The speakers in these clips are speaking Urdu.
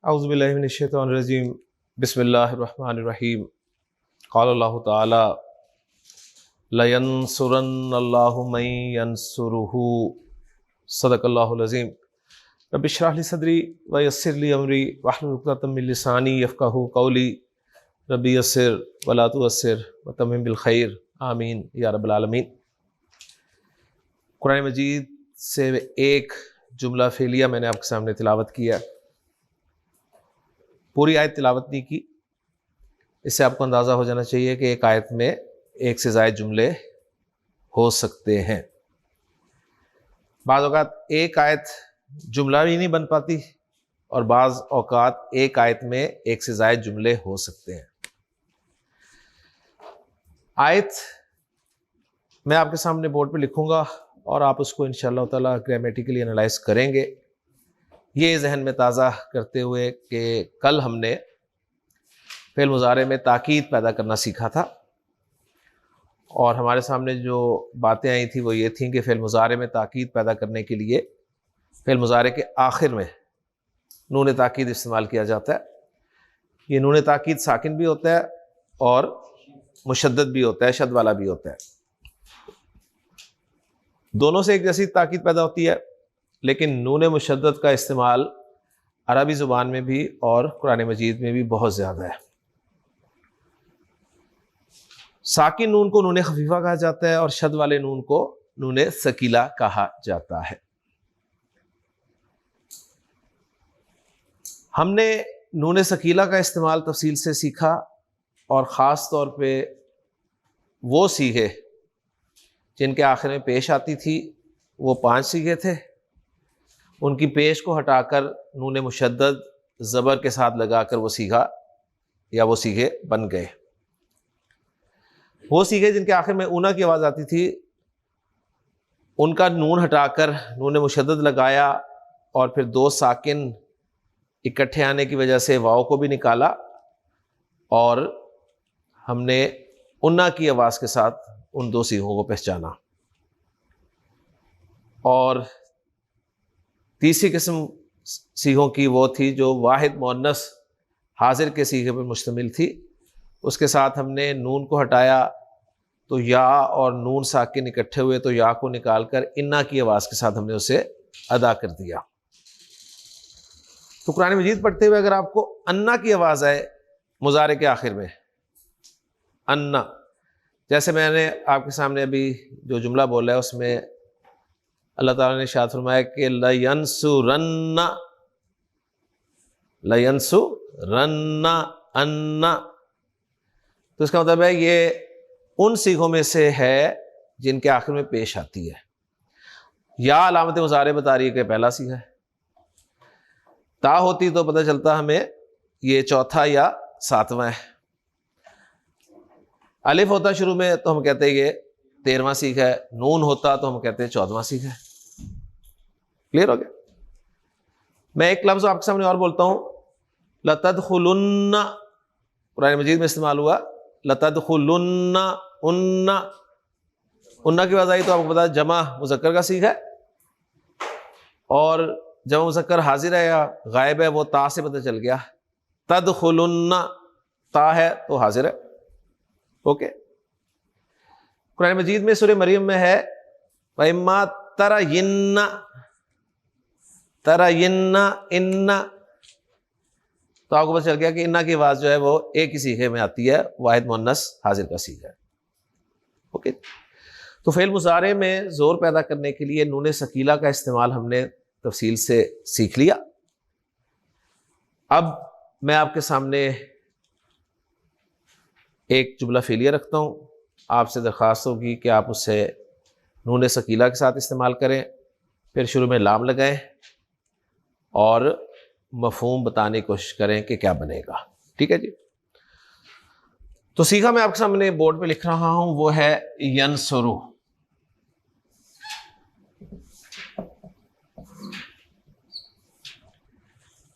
اعوذ باللہ من الشیطان الرجیم بسم اللہ الرحمن الرحیم قال اللہ تعالی لَيَنْصُرَنَّ اللَّهُ مَن يَنْصُرُهُ صدق اللہ العظیم رب اشرح لی صدری ویسر لی امری واحلل عقدۃ من لسانی یفقہوا قولی رب یسر ولا تعسر وتمم بالخیر آمین یا رب العالمین۔ قرآن مجید سے ایک جملہ فعلیہ میں نے آپ کے سامنے تلاوت کیا، پوری آیت تلاوت نہیں کی۔ اس سے آپ کو اندازہ ہو جانا چاہیے کہ ایک آیت میں ایک سے زائد جملے ہو سکتے ہیں۔ بعض اوقات ایک آیت جملہ بھی نہیں بن پاتی اور بعض اوقات ایک آیت میں ایک سے زائد جملے ہو سکتے ہیں۔ آیت میں آپ کے سامنے بورڈ پہ لکھوں گا اور آپ اس کو انشاءاللہ تعالیٰ گرامیٹیکلی انالائز کریں گے، یہ ذہن میں تازہ کرتے ہوئے کہ کل ہم نے فعل مضارع میں تاکید پیدا کرنا سیکھا تھا، اور ہمارے سامنے جو باتیں آئی تھیں وہ یہ تھیں کہ فعل مضارع میں تاکید پیدا کرنے کے لیے فعل مضارع کے آخر میں نون تاکید استعمال کیا جاتا ہے۔ یہ نون تاکید ساکن بھی ہوتا ہے اور مشدد بھی ہوتا ہے، شد والا بھی ہوتا ہے، دونوں سے ایک جیسی تاکید پیدا ہوتی ہے، لیکن نون مشدد کا استعمال عربی زبان میں بھی اور قرآن مجید میں بھی بہت زیادہ ہے۔ ساکن نون کو نون خفیفہ کہا جاتا ہے اور شد والے نون کو نون ثقیلہ کہا جاتا ہے۔ ہم نے نون ثقیلہ کا استعمال تفصیل سے سیکھا، اور خاص طور پہ وہ صیغے جن کے آخر میں پیش آتی تھی، وہ 5 صیغے تھے، ان کی پیش کو ہٹا کر نون مشدد زبر کے ساتھ لگا کر وہ صیغہ یا وہ صیغے بن گئے۔ وہ صیغے جن کے آخر میں اونا کی آواز آتی تھی، ان کا نون ہٹا کر نون مشدد لگایا اور پھر 2 ساکن اکٹھے آنے کی وجہ سے واؤ کو بھی نکالا، اور ہم نے انا کی آواز کے ساتھ ان 2 صیغوں کو پہچانا۔ اور تیسری قسم صیغوں کی وہ تھی جو واحد مؤنث حاضر کے صیغے پر مشتمل تھی، اس کے ساتھ ہم نے نون کو ہٹایا تو یا اور نون ساکن اکٹھے ہوئے تو یا کو نکال کر انا کی آواز کے ساتھ ہم نے اسے ادا کر دیا۔ تو قرآن مجید پڑھتے ہوئے اگر آپ کو انا کی آواز آئے مضارع کے آخر میں، انا، جیسے میں نے آپ کے سامنے ابھی جو جملہ بولا ہے اس میں اللہ تعالیٰ نے ارشاد فرمایا کہ لَيَنْصُرَنَّ اَنَّ، تو اس کا مطلب ہے یہ ان صیغوں میں سے ہے جن کے آخر میں پیش آتی ہے۔ یا علامت مضارع بتا رہی ہے کہ پہلا صیغہ ہے، تا ہوتی تو پتہ چلتا ہمیں یہ چوتھا یا 7واں ہے، الف ہوتا شروع میں تو ہم کہتے ہیں یہ 13واں صیغہ ہے، نون ہوتا تو ہم کہتے ہیں 14واں صیغہ ہے۔ کلیئر ہو گیا؟ میں ایک لفظ آپ کے سامنے اور بولتا ہوں، لَتَدْخُلُنَّ، قرآن مجید میں استعمال ہوا لَتَدْخُلُنَّ، اُنّا کی آواز آئی تو آپ کو پتا جمع مذکر کا صیغہ ہے، اور جمع مذکر حاضر ہے یا غائب ہے وہ تا سے پتہ چل گیا، تدخلن تا ہے تو حاضر ہے۔ اوکے، قرآن مجید میں سورہ مریم میں ہے وَإِمَّا تَرَيِنَّ، اِنَّ، تو آپ کو پتہ چل گیا کہ انا کی آواز جو ہے وہ ایک ہی صیغے میں آتی ہے، واحد مؤنث حاضر کا صیغہ ہے۔ اوکے، تو فعل مضارع میں زور پیدا کرنے کے لیے نون ثقیلہ کا استعمال ہم نے تفصیل سے سیکھ لیا۔ اب میں آپ کے سامنے ایک جملہ فعلیہ رکھتا ہوں، آپ سے درخواست ہوگی کہ آپ اسے نون ثقیلہ کے ساتھ استعمال کریں، پھر شروع میں لام لگائیں اور مفہوم بتانے کی کوشش کریں کہ کیا بنے گا۔ ٹھیک ہے جی؟ تو صیغہ میں آپ کے سامنے بورڈ پہ لکھ رہا ہوں، وہ ہے ینصرو۔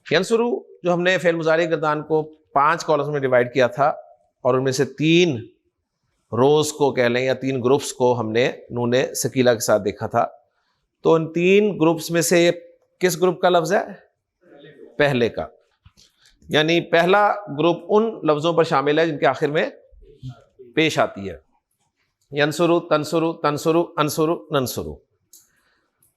ینصرو جو ہم نے فعل مضارع گردان کو 5 کالمز میں ڈیوائیڈ کیا تھا، اور ان میں سے 3 روز کو کہہ لیں یا 3 گروپس کو ہم نے نون ثقیلہ کے ساتھ دیکھا تھا۔ تو ان 3 گروپس میں سے کس گروپ کا لفظ ہے؟ پہلے کا۔ یعنی پہلا گروپ ان لفظوں پر شامل ہے جن کے آخر میں پیش آتی ہے، ینصرو، تنصرو، تنصرو، انصرو، ننصرو.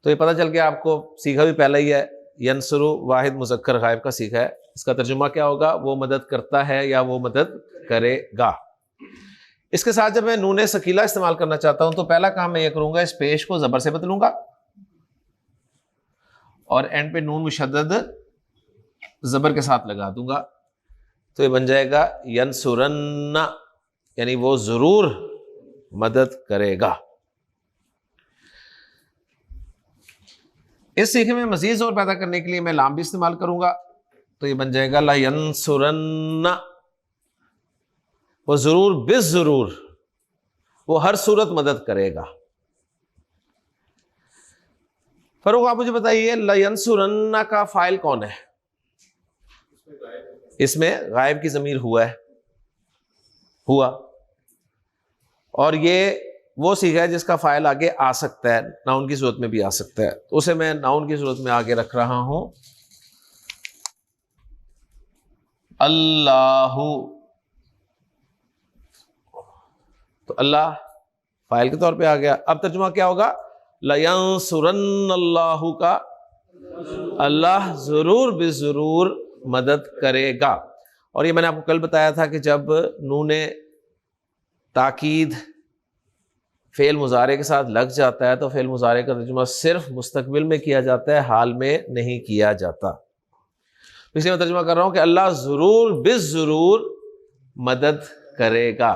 تو یہ پتہ چل گیا آپ کو سیکھا بھی پہلا ہی ہے، ینصرو واحد مذکر غائب کا سیکھا ہے. اس کا ترجمہ کیا ہوگا؟ وہ مدد کرتا ہے یا وہ مدد کرے گا. اس کے ساتھ جب میں نون ثقیلہ استعمال کرنا چاہتا ہوں تو پہلا کام میں یہ کروں گا، اس پیش کو زبر سے بدلوں گا اور اینڈ پہ نون مشدد زبر کے ساتھ لگا دوں گا. تو یہ بن جائے گا ینصرن، یعنی وہ ضرور مدد کرے گا. اس سیکھے میں مزید زور پیدا کرنے کے لیے میں لام بھی استعمال کروں گا. تو یہ بن جائے گا لینصرن، وہ ضرور بالضرور، وہ ہر صورت مدد کرے گا. فاروق آپ مجھے بتائیے لینصرن کا فاعل کون ہے؟ اس میں غائب کی ضمیر ہوا، اور یہ وہ سیکھا ہے جس کا فاعل آگے آ سکتا ہے، ناؤن کی صورت میں بھی آ سکتا ہے. تو اسے میں ناؤن کی صورت میں آگے رکھ رہا ہوں اللہ. تو اللہ فاعل کے طور پہ آ گیا. اب ترجمہ کیا ہوگا؟ لَيَنصُرَنَّ اللَّهُ کا اللہ ضرور بضرور مدد کرے گا. اور یہ میں نے آپ کو کل بتایا تھا کہ جب نون تاکید فعل مضارع کے ساتھ لگ جاتا ہے تو فعل مضارع کا ترجمہ صرف مستقبل میں کیا جاتا ہے، حال میں نہیں کیا جاتا. اس لیے میں ترجمہ کر رہا ہوں کہ اللہ ضرور بالضرور مدد کرے گا.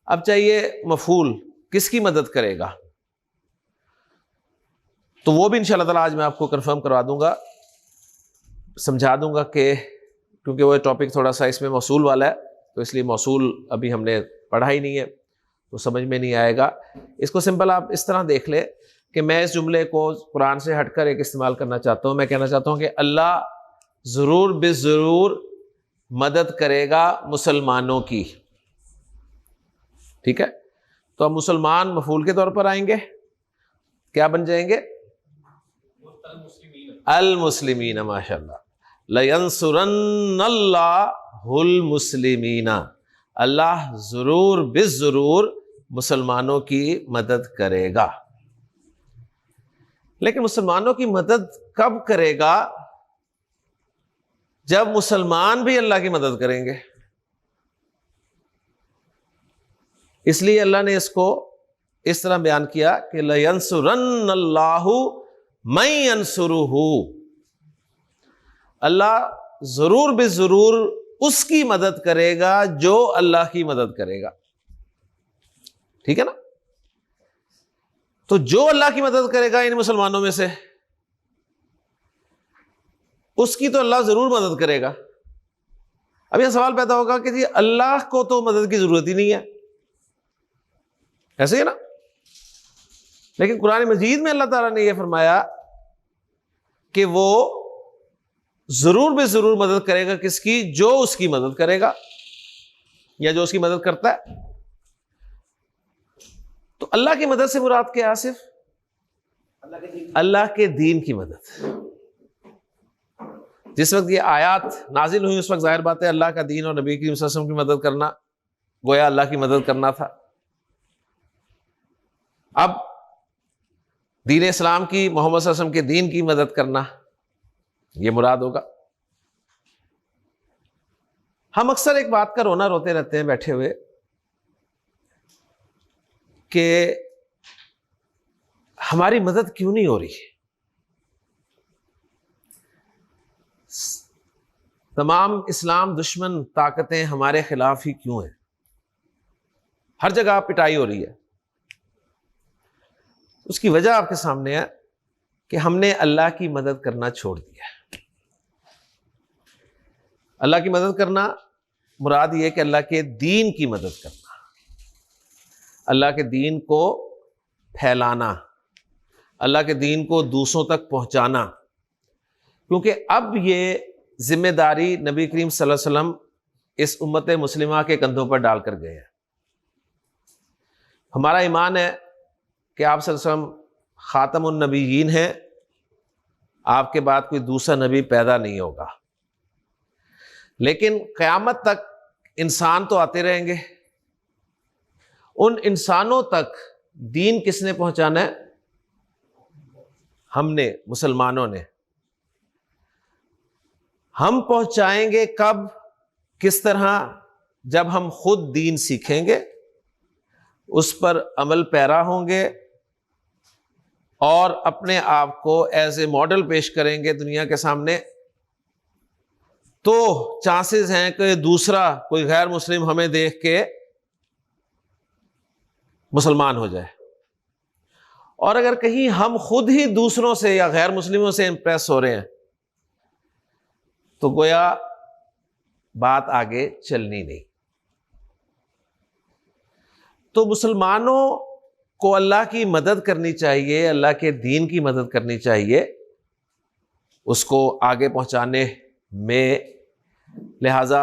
اب چاہیے مفعول، کس کی مدد کرے گا؟ تو وہ بھی انشاءاللہ تعالیٰ آج میں آپ کو کنفرم کروا دوں گا، سمجھا دوں گا، کہ کیونکہ وہ ٹاپک تھوڑا سا اس میں موصول والا ہے تو اس لیے موصول ابھی ہم نے پڑھا ہی نہیں ہے تو سمجھ میں نہیں آئے گا. اس کو سمپل آپ اس طرح دیکھ لیں کہ میں اس جملے کو قرآن سے ہٹ کر ایک استعمال کرنا چاہتا ہوں. میں کہنا چاہتا ہوں کہ اللہ ضرور بالضرور مدد کرے گا مسلمانوں کی. ٹھیک ہے، تو اب مسلمان مفعول کے طور پر آئیں گے، کیا بن جائیں گے؟ المسلمین. ماشاء اللہ. لَيَنصُرَنَّ اللَّهُ الْمُسْلِمِينَ، اللہ ضرور بالضرور مسلمانوں کی مدد کرے گا. لیکن مسلمانوں کی مدد کب کرے گا؟ جب مسلمان بھی اللہ کی مدد کریں گے. اس لیے اللہ نے اس کو اس طرح بیان کیا کہ لَيَنصُرَنَّ اللَّهُ مَن يَنصُرُهُ، اللہ ضرور بالضرور اس کی مدد کرے گا جو اللہ کی مدد کرے گا. ٹھیک ہے نا؟ تو جو اللہ کی مدد کرے گا ان مسلمانوں میں سے، اس کی تو اللہ ضرور مدد کرے گا. اب یہ سوال پیدا ہوگا کہ جی اللہ کو تو مدد کی ضرورت ہی نہیں ہے، ایسے ہی نا؟ لیکن قرآن مجید میں اللہ تعالیٰ نے یہ فرمایا کہ وہ ضرور بے ضرور مدد کرے گا. کس کی؟ جو اس کی مدد کرے گا یا جو اس کی مدد کرتا ہے. تو اللہ کی مدد سے مراد کیا؟ صرف اللہ کے دین کی مدد. جس وقت یہ آیات نازل ہوئی اس وقت ظاہر بات ہے اللہ کا دین اور نبی کریم صلی اللہ علیہ وسلم کی مدد کرنا گویا اللہ کی مدد کرنا تھا. اب دین اسلام کی، محمد صلی اللہ علیہ وسلم کے دین کی مدد کرنا یہ مراد ہوگا. ہم اکثر ایک بات کا رونا روتے رہتے ہیں بیٹھے ہوئے کہ ہماری مدد کیوں نہیں ہو رہی. تمام اسلام دشمن طاقتیں ہمارے خلاف ہی کیوں ہیں؟ ہر جگہ پٹائی ہو رہی ہے. اس کی وجہ آپ کے سامنے ہے کہ ہم نے اللہ کی مدد کرنا چھوڑ دیا. اللہ کی مدد کرنا مراد یہ کہ اللہ کے دین کی مدد کرنا، اللہ کے دین کو پھیلانا، اللہ کے دین کو دوسروں تک پہنچانا. کیونکہ اب یہ ذمہ داری نبی کریم صلی اللہ علیہ وسلم اس امت مسلمہ کے کندھوں پر ڈال کر گئے ہیں. ہمارا ایمان ہے کہ آپ صلی اللہ علیہ وسلم خاتم النبیین ہیں، آپ کے بعد کوئی دوسرا نبی پیدا نہیں ہوگا. لیکن قیامت تک انسان تو آتے رہیں گے. ان انسانوں تک دین کس نے پہنچانا ہے؟ ہم نے، مسلمانوں نے. ہم پہنچائیں گے کب، کس طرح؟ جب ہم خود دین سیکھیں گے، اس پر عمل پیرا ہوں گے اور اپنے آپ کو ایز اے ماڈل پیش کریں گے دنیا کے سامنے، تو چانسز ہیں کہ دوسرا کوئی غیر مسلم ہمیں دیکھ کے مسلمان ہو جائے. اور اگر کہیں ہم خود ہی دوسروں سے یا غیر مسلموں سے امپریس ہو رہے ہیں تو گویا بات آگے چلنی نہیں. تو مسلمانوں کو اللہ کی مدد کرنی چاہیے، اللہ کے دین کی مدد کرنی چاہیے اس کو آگے پہنچانے میں. لہذا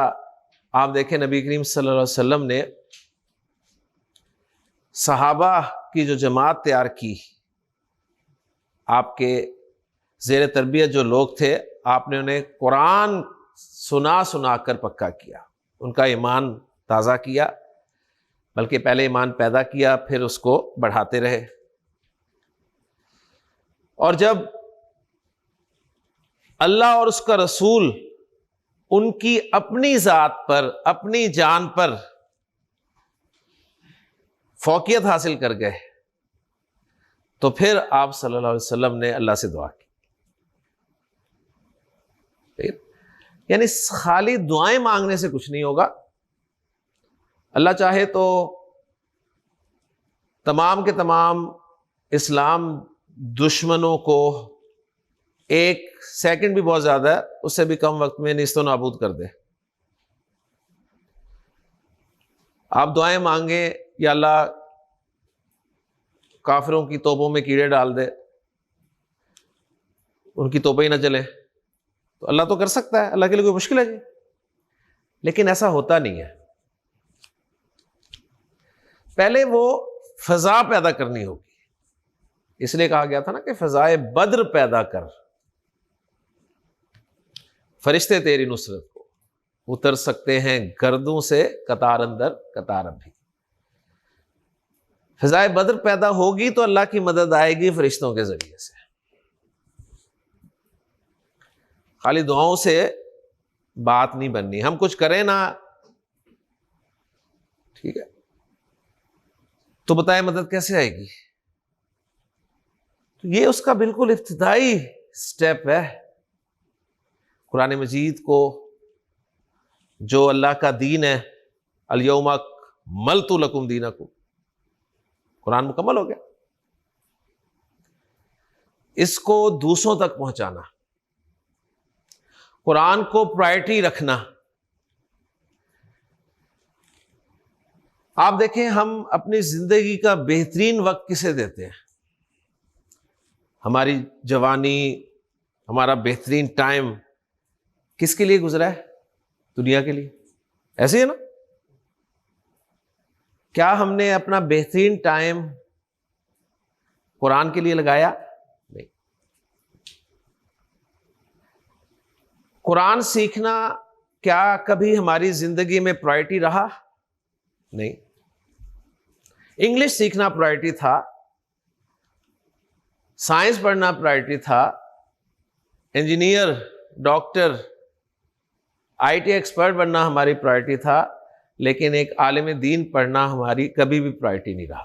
آپ دیکھیں نبی کریم صلی اللہ علیہ وسلم نے صحابہ کی جو جماعت تیار کی، آپ کے زیر تربیت جو لوگ تھے، آپ نے انہیں قرآن سنا سنا کر پکا کیا، ان کا ایمان تازہ کیا، بلکہ پہلے ایمان پیدا کیا پھر اس کو بڑھاتے رہے. اور جب اللہ اور اس کا رسول ان کی اپنی ذات پر، اپنی جان پر فوقیت حاصل کر گئے تو پھر آپ صلی اللہ علیہ وسلم نے اللہ سے دعا کی. یعنی خالی دعائیں مانگنے سے کچھ نہیں ہوگا. اللہ چاہے تو تمام کے تمام اسلام دشمنوں کو ایک سیکنڈ بھی بہت زیادہ ہے، اس سے بھی کم وقت میں نیست و نابود کر دے. آپ دعائیں مانگیں یا اللہ کافروں کی توبوں میں کیڑے ڈال دے، ان کی توبہ ہی نہ چلے، تو اللہ تو کر سکتا ہے، اللہ کے لیے کوئی مشکل ہے جی؟ لیکن ایسا ہوتا نہیں ہے. پہلے وہ فضا پیدا کرنی ہوگی. اس لیے کہا گیا تھا نا کہ فضائے بدر پیدا کر، فرشتے تیری نصرت کو اتر سکتے ہیں گردوں سے قطار اندر قطار ابھی. فضائے بدر پیدا ہوگی تو اللہ کی مدد آئے گی فرشتوں کے ذریعے سے. خالی دعاؤں سے بات نہیں بننی. ہم کچھ کریں نا، ٹھیک ہے، تو بتائیں مدد کیسے آئے گی؟ تو یہ اس کا بالکل ابتدائی سٹیپ ہے. قرآن مجید کو جو اللہ کا دین ہے، الیوم اکملت لکم دینکم، قرآن مکمل ہو گیا. اس کو دوسروں تک پہنچانا، قرآن کو پرائرٹی رکھنا. آپ دیکھیں ہم اپنی زندگی کا بہترین وقت کسے دیتے ہیں؟ ہماری جوانی، ہمارا بہترین ٹائم کس کے لیے گزرا ہے؟ دنیا کے لیے. ایسے ہے نا؟ کیا ہم نے اپنا بہترین ٹائم قرآن کے لیے لگایا؟ نہیں. قرآن سیکھنا کیا کبھی ہماری زندگی میں پرائرٹی رہا؟ نہیں. انگلش سیکھنا پرائرٹی تھا، سائنس پڑھنا پرائرٹی تھا، engineer, doctor, I T expert بننا ہماری پرائرٹی تھا، لیکن ایک عالم دین پڑھنا ہماری کبھی بھی پرائرٹی نہیں رہا.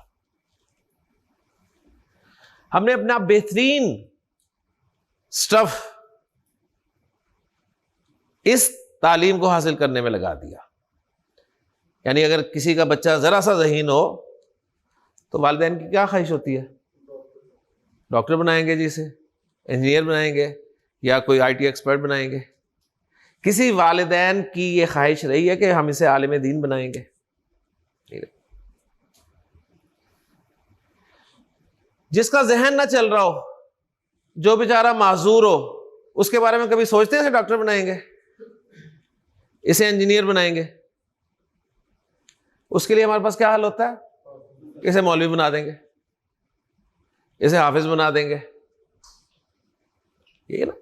ہم نے اپنا بہترین سٹف اس تعلیم کو حاصل کرنے میں لگا دیا. یعنی اگر کسی کا بچہ ذرا سا ذہین ہو تو والدین کی کیا خواہش ہوتی ہے؟ ڈاکٹر بنائیں گے جی اسے، انجینئر بنائیں گے، یا کوئی آئی ٹی ایکسپرٹ بنائیں گے. کسی والدین کی یہ خواہش رہی ہے کہ ہم اسے عالم دین بنائیں گے؟ جس کا ذہن نہ چل رہا ہو، جو بیچارہ معذور ہو، اس کے بارے میں کبھی سوچتے ہیں اسے ڈاکٹر بنائیں گے، اسے انجینئر بنائیں گے؟ اس کے لیے ہمارے پاس کیا حل ہوتا ہے؟ اسے مولوی بنا دیں گے، اسے حافظ بنا دیں گے. یہ نا،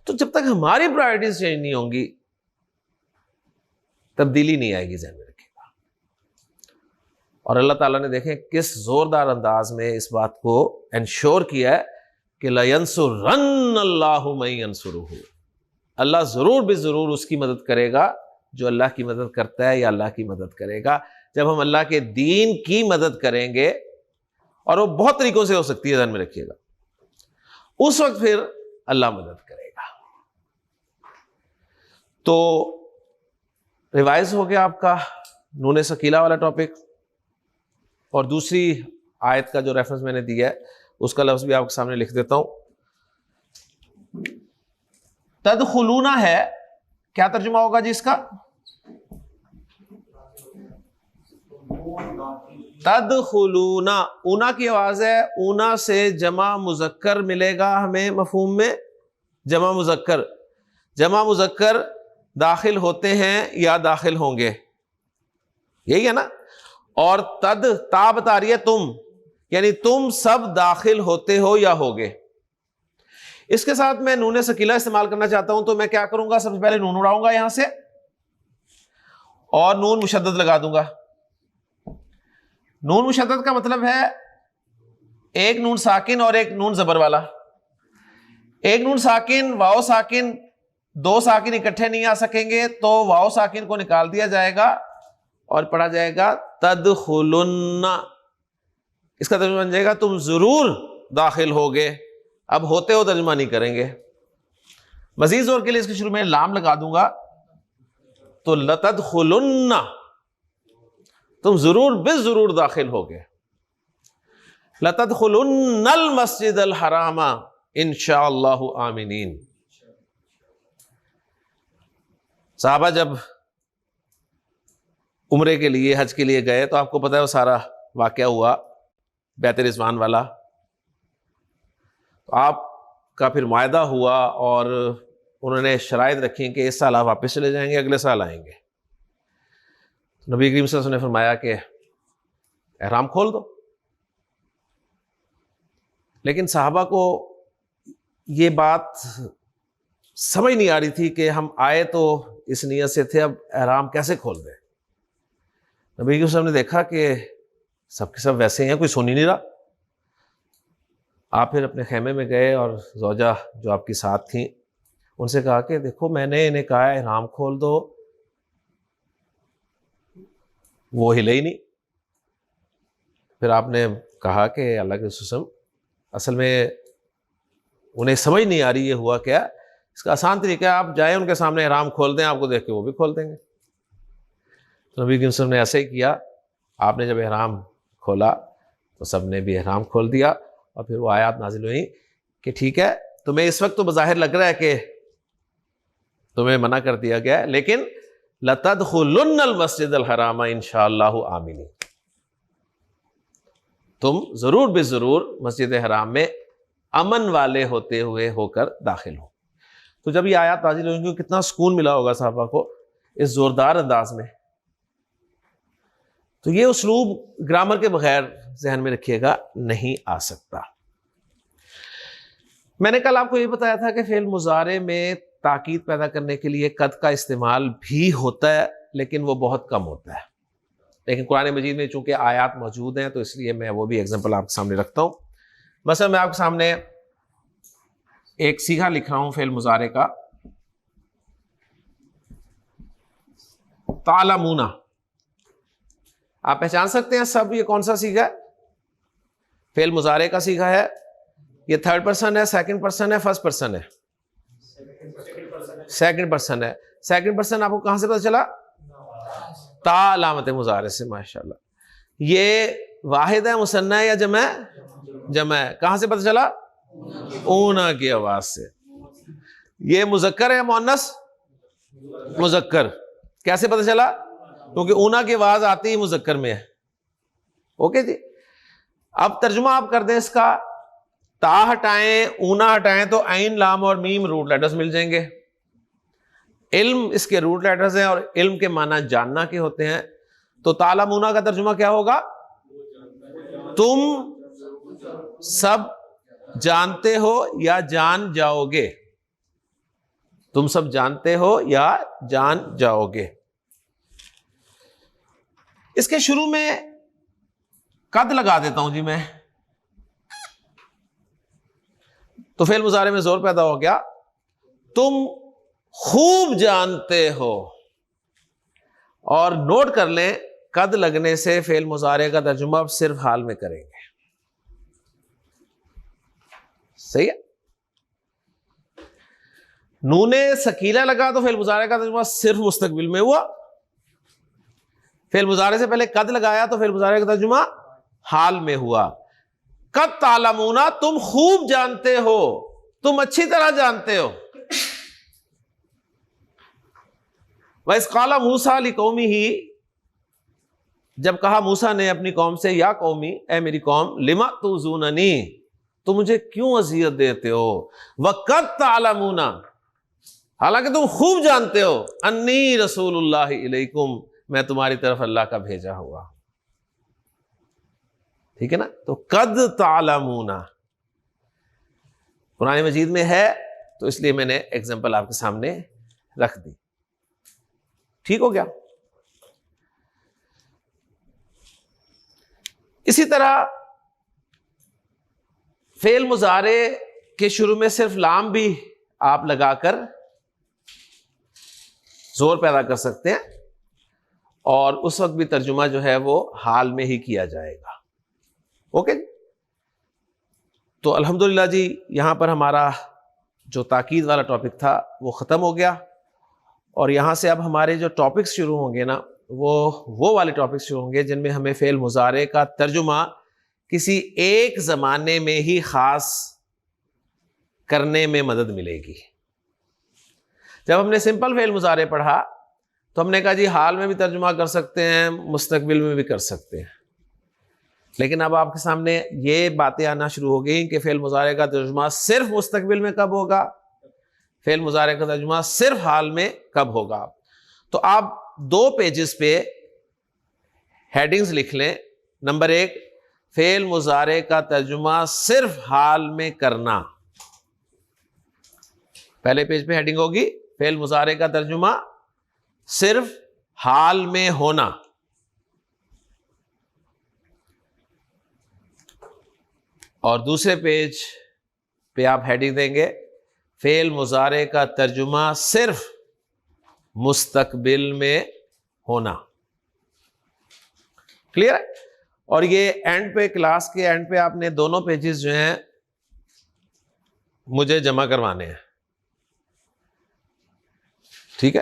تو جب تک ہماری پرائرٹیز چینج نہیں ہوں گی تبدیلی نہیں آئے گی، ذہن میں رکھیے گا۔ اور اللہ تعالیٰ نے دیکھیں کس زوردار انداز میں اس بات کو انشور کیا ہے کہ لَيَنْصُرَنَّ اللَّهُ مَن يَنْصُرُهُ، اللہ ضرور بے ضرور اس کی مدد کرے گا جو اللہ کی مدد کرتا ہے یا اللہ کی مدد کرے گا۔ جب ہم اللہ کے دین کی مدد کریں گے، اور وہ بہت طریقوں سے ہو سکتی ہے، ذہن میں رکھیے گا، اس وقت پھر اللہ مدد کرے گا۔ تو ریوائز ہو گیا آپ کا نون ثقیلہ والا ٹاپک، اور دوسری آیت کا جو ریفرنس میں نے دیا ہے اس کا لفظ بھی آپ کے سامنے لکھ دیتا ہوں۔ تدخلون ہے، کیا ترجمہ ہوگا جی اس کا؟ تدخلون، اونا کی آواز ہے، اونا سے جمع مذکر ملے گا ہمیں مفہوم میں، جمع مذکر، جمع مذکر داخل ہوتے ہیں یا داخل ہوں گے، یہی ہے نا۔ اور تد، تا بتا رہی ہے تم، یعنی تم سب داخل ہوتے ہو یا ہوگے۔ اس کے ساتھ میں نون ثقیلہ استعمال کرنا چاہتا ہوں، تو میں کیا کروں گا؟ سب سے پہلے نون اڑاؤں گا یہاں سے اور نون مشدد لگا دوں گا۔ نون مشدد کا مطلب ہے ایک نون ساکن اور ایک نون زبر والا۔ ایک نون ساکن، واو ساکن، دو ساکن اکٹھے نہیں آ سکیں گے، تو واو ساکن کو نکال دیا جائے گا اور پڑھا جائے گا تدخلن۔ اس کا ترجمہ بن جائے گا تم ضرور داخل ہوگے۔ اب ہوتے ہو ترجمہ نہیں کریں گے۔ مزید زور کے لیے اس کے شروع میں لام لگا دوں گا، تو لتدخلن، تم ضرور بے ضرور داخل ہوگے۔ لتدخلن المسجد الحرام انشاءاللہ آمنین۔ صحابہ جب عمرے کے لیے، حج کے لیے گئے، تو آپ کو پتہ ہے وہ سارا واقعہ ہوا بیت رضوان والا۔ تو آپ کا پھر معاہدہ ہوا اور انہوں نے شرائط رکھی کہ اس سال آپ واپس چلے جائیں گے، اگلے سال آئیں گے۔ نبی کریم صلی اللہ علیہ وسلم نے فرمایا کہ احرام کھول دو۔ لیکن صحابہ کو یہ بات سمجھ نہیں آ رہی تھی کہ ہم آئے تو اس نیت سے تھے، اب احرام کیسے کھول دیں۔ نبی کریم صلی اللہ علیہ وسلم نے دیکھا کہ سب کے سب ویسے ہیں، کوئی سن ہی نہیں رہا۔ آپ پھر اپنے خیمے میں گئے اور زوجہ جو آپ کی ساتھ تھیں ان سے کہا کہ دیکھو میں نے انہیں کہا ہے احرام کھول دو، وہ ہلے ہی نہیں۔ پھر آپ نے کہا کہ اللہ کے رسول صلی اللہ علیہ وسلم اصل میں انہیں سمجھ نہیں آ رہی یہ ہوا کیا۔ اس کا آسان طریقہ ہے آپ جائیں ان کے سامنے احرام کھول دیں، آپ کو دیکھ کے وہ بھی کھول دیں گے۔ تو نبی کریم صلی اللہ علیہ وسلم نے ایسے ہی کیا۔ آپ نے جب احرام کھولا تو سب نے بھی احرام کھول دیا، اور پھر وہ آیات نازل ہوئی کہ ٹھیک ہے تمہیں اس وقت تو بظاہر لگ رہا ہے کہ تمہیں منع کر دیا گیا ہے، لیکن لَتَدْخُلُنَّ الْمَسْجِدَ الْحَرَامَ انشاءاللہ آمنین، تم ضرور بے ضرور مسجد حرام میں امن والے ہوتے ہوئے ہو کر داخل ہو۔ تو جب یہ آیات نازل ہوئیں گی کتنا سکون ملا ہوگا صحابہ کو اس زوردار انداز میں۔ تو یہ اسلوب گرامر کے بغیر ذہن میں رکھیے گا نہیں آ سکتا۔ میں نے کل آپ کو یہ بتایا تھا کہ فعل مضارع میں تاکید پیدا کرنے کے لیے قد کا استعمال بھی ہوتا ہے، لیکن وہ بہت کم ہوتا ہے۔ لیکن قرآن مجید میں چونکہ آیات موجود ہیں تو اس لیے میں وہ بھی ایگزامپل آپ کے سامنے رکھتا ہوں۔ مثلا میں آپ کے سامنے ایک صیغہ لکھ رہا ہوں فعل مضارع کا، تعلمون۔ آپ پہچان سکتے ہیں سب یہ کون سا صیغہ ہے؟ فعل مضارع کا صیغہ ہے۔ یہ تھرڈ پرسن ہے، سیکنڈ پرسن ہے، فرسٹ پرسن ہے؟ سیکنڈ پرسن ہے۔ سیکنڈ پرسن آپ کو کہاں سے پتہ چلا؟ تا علامت مضارع سے، ماشاءاللہ۔ یہ واحد ہے، مثنیٰ ہے یا جمع ہے؟ جمع ہے۔ کہاں سے پتہ چلا؟ اونا کی آواز سے۔ یہ مذکر ہے یا مؤنث؟ مذکر۔ کیسے پتہ چلا؟ کیونکہ اونا کی آواز آتی ہی مذکر میں ہے۔ اوکے جی، اب ترجمہ آپ کر دیں اس کا، تا ہٹائیں اونا ہٹائیں تو عین لام اور میم روٹ لیٹرز مل جائیں گے۔ علم اس کے روٹ لیٹرز ہیں اور علم کے معنی جاننا کے ہوتے ہیں، تو تعلمون کا ترجمہ کیا ہوگا؟ تم سب جانتے ہو یا جان جاؤ گے، تم سب جانتے ہو یا جان جاؤ گے۔ اس کے شروع میں قد لگا دیتا ہوں جی میں، تو فعل مضارع میں زور پیدا ہو گیا. تم خوب جانتے ہو. اور نوٹ کر لیں قد لگنے سے فعل مضارع کا ترجمہ اب صرف حال میں کریں گے. صحیح ہے. نون ثقیلہ لگا تو فعل مضارع کا ترجمہ صرف مستقبل میں ہوا. فعل مضارع سے پہلے قد لگایا تو فعل مضارع کا ترجمہ حال میں ہوا. قد تعلمون، تم خوب جانتے ہو، تم اچھی طرح جانتے ہو. وَإِذْ قَالَ مُوسَىٰ لِقَوْمِهِ، جب کہا موسیٰ نے اپنی قوم سے، یا قومی، اے میری قوم، لِمَ تُؤْذُونَنِی، تم مجھے کیوں اذیت دیتے ہو. وَقَدْ تَعْلَمُونَ، حالانکہ تم خوب جانتے ہو، انی رسول اللہ الیکم، میں تمہاری طرف اللہ کا بھیجا ہوا. ٹھیک ہے نا. تو قد تعلمون قرآن مجید میں ہے، تو اس لیے میں نے ایگزامپل آپ کے سامنے رکھ دی. ٹھیک ہو گیا. اسی طرح فعل مضارع کے شروع میں صرف لام بھی آپ لگا کر زور پیدا کر سکتے ہیں، اور اس وقت بھی ترجمہ جو ہے وہ حال میں ہی کیا جائے گا. اوکے جی. تو الحمدللہ جی یہاں پر ہمارا جو تاکید والا ٹاپک تھا وہ ختم ہو گیا، اور یہاں سے اب ہمارے جو ٹاپکس شروع ہوں گے نا، وہ والے ٹاپکس شروع ہوں گے جن میں ہمیں فعل مضارع کا ترجمہ کسی ایک زمانے میں ہی خاص کرنے میں مدد ملے گی. جب ہم نے سمپل فعل مضارع پڑھا تو ہم نے کہا جی حال میں بھی ترجمہ کر سکتے ہیں، مستقبل میں بھی کر سکتے ہیں. لیکن اب آپ کے سامنے یہ باتیں آنا شروع ہو گئی کہ فعل مضارع کا ترجمہ صرف مستقبل میں کب ہوگا، فعل مضارع کا ترجمہ صرف حال میں کب ہوگا. تو آپ 2 پیجز پہ ہیڈنگز لکھ لیں. نمبر 1، فعل مضارع کا ترجمہ صرف حال میں کرنا. پہلے پیج پہ ہیڈنگ ہوگی فعل مضارع کا ترجمہ صرف حال میں ہونا. اور دوسرے پیج پہ آپ ہیڈنگ دیں گے فعل مضارع کا ترجمہ صرف مستقبل میں ہونا. کلیئر ہے. اور یہ اینڈ پہ، کلاس کے اینڈ پہ آپ نے دونوں پیجز جو ہیں مجھے جمع کروانے ہیں. ٹھیک ہے.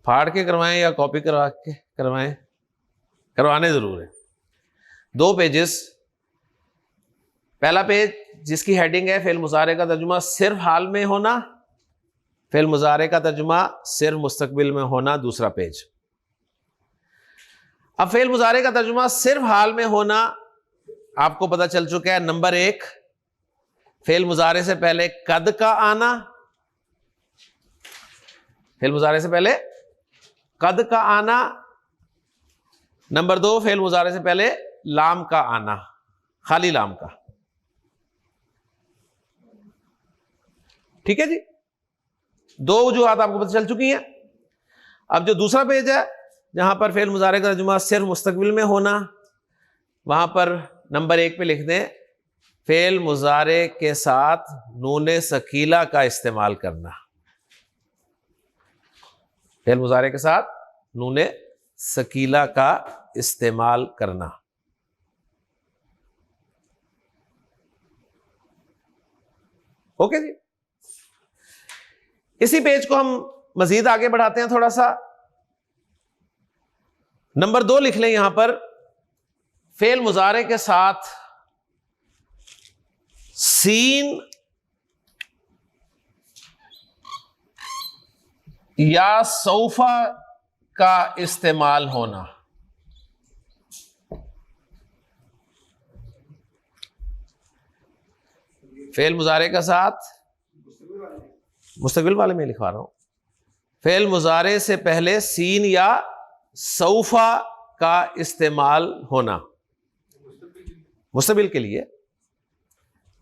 پھاڑ کے کروائیں یا کاپی کروا کے کروائیں، کروانے ضرور ہے. 2 پیجز. پہلا پیج جس کی ہیڈنگ ہے فعل مضارع کا ترجمہ صرف حال میں ہونا، فعل مضارع کا ترجمہ صرف مستقبل میں ہونا. دوسرا پیج. اب فعل مضارع کا ترجمہ صرف حال میں ہونا آپ کو پتہ چل چکا ہے. نمبر 1، فعل مضارع سے پہلے قد کا آنا. فعل مضارع سے پہلے قد کا آنا. نمبر 2، فعل مضارع سے پہلے لام کا آنا، خالی لام کا. ٹھیک ہے جی. 2 وجوہات آپ کو پتہ چل چکی ہیں. اب جو دوسرا پیج ہے جہاں پر فعل مضارع کا ترجمہ صرف مستقبل میں ہونا، وہاں پر نمبر 1 پہ لکھ دیں فعل مضارع کے ساتھ نون ثقیلہ کا استعمال کرنا. فعل مضارع کے ساتھ نون ثقیلہ کا استعمال کرنا. اوکے جی. اسی پیج کو ہم مزید آگے بڑھاتے ہیں تھوڑا سا. نمبر 2 لکھ لیں یہاں پر فعل مضارع کے ساتھ سین یا سوف کا استعمال ہونا. فعل مضارع کے ساتھ، مستقبل والے میں لکھوا رہا ہوں، فعل مضارع سے پہلے سین یا سوف کا استعمال ہونا. مستقبل کے لیے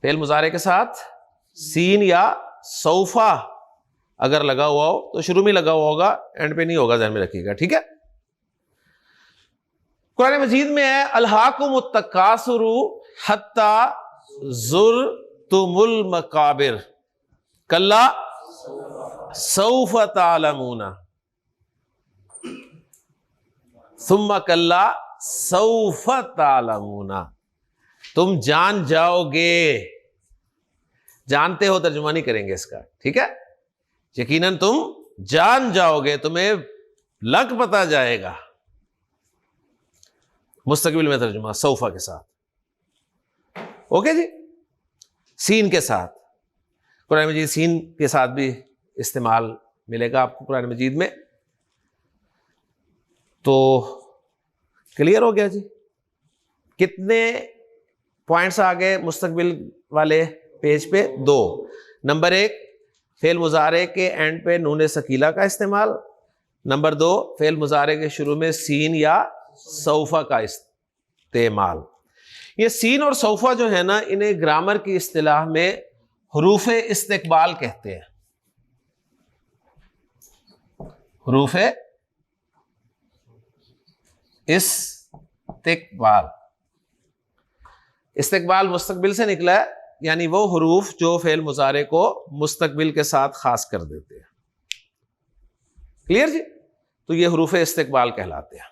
فعل مضارع کے ساتھ سین یا سوف اگر لگا ہوا ہو تو شروع میں لگا ہوا ہوگا، اینڈ پہ نہیں ہوگا، ذہن میں رکھیے گا. ٹھیک ہے. قرآن مجید میں ہے الہاکم التکاثر حتی زرتم المقابر کلا سوف تعلمون ثم کلا سوف تعلمون، تم جان جاؤ گے، جانتے ہو ترجمہ نہیں کریں گے اس کا، ٹھیک ہے، یقیناً تم جان جاؤ گے، تمہیں لگ پتا جائے گا، مستقبل میں ترجمہ سوفا کے ساتھ، اوکے جی، سین کے ساتھ، قرآن مجید سین کے ساتھ بھی استعمال ملے گا آپ کو قرآن مجید میں. تو کلیئر ہو گیا جی. کتنے پوائنٹس آگئے مستقبل والے پیج پہ؟ 2. نمبر 1 فعل مضارع کے اینڈ پہ نون ثقیلہ کا استعمال. نمبر 2 فعل مضارع کے شروع میں سین یا سوفا کا استعمال. یہ سین اور سوفا جو ہے نا، انہیں گرامر کی اصطلاح میں حروف استقبال کہتے ہیں. حروف استقبال. استقبال مستقبل سے نکلا ہے، یعنی وہ حروف جو فعل مضارع کو مستقبل کے ساتھ خاص کر دیتے ہیں. کلیئر جی؟ تو یہ حروف استقبال کہلاتے ہیں.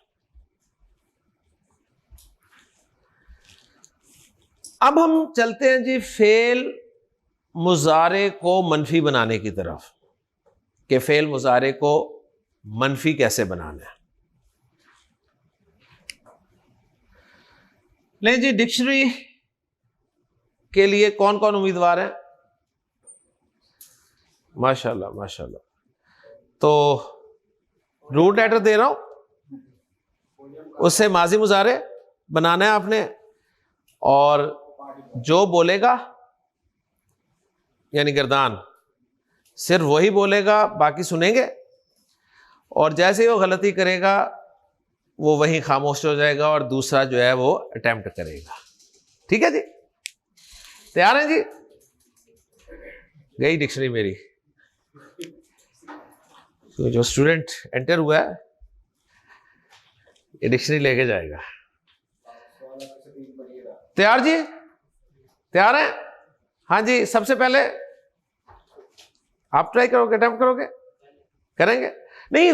اب ہم چلتے ہیں جی فعل مضارع کو منفی بنانے کی طرف، کہ فعل مضارع کو منفی کیسے بنانا ہے. لیں جی، ڈکشنری کے لیے کون کون امیدوار ہیں؟ ماشاءاللہ ماشاءاللہ. تو روٹ لیٹر دے رہا ہوں، اس سے ماضی مضارع بنانا ہے آپ نے، اور جو بولے گا یعنی گردان صرف وہی بولے گا، باقی سنیں گے، اور جیسے ہی وہ غلطی کرے گا وہ وہیں خاموش ہو جائے گا اور دوسرا جو ہے وہ اٹیمپٹ کرے گا. ٹھیک ہے جی؟ تیار ہیں جی؟ گئی ڈکشنری میری. جو اسٹوڈنٹ انٹر ہوا ہے یہ ڈکشنری لے کے جائے گا. تیار جی؟ تیار ہیں؟ ہاں جی. سب سے پہلے آپ ٹرائی کرو گے، اٹیمپٹ کرو گے؟ کریں گے؟ نہیں،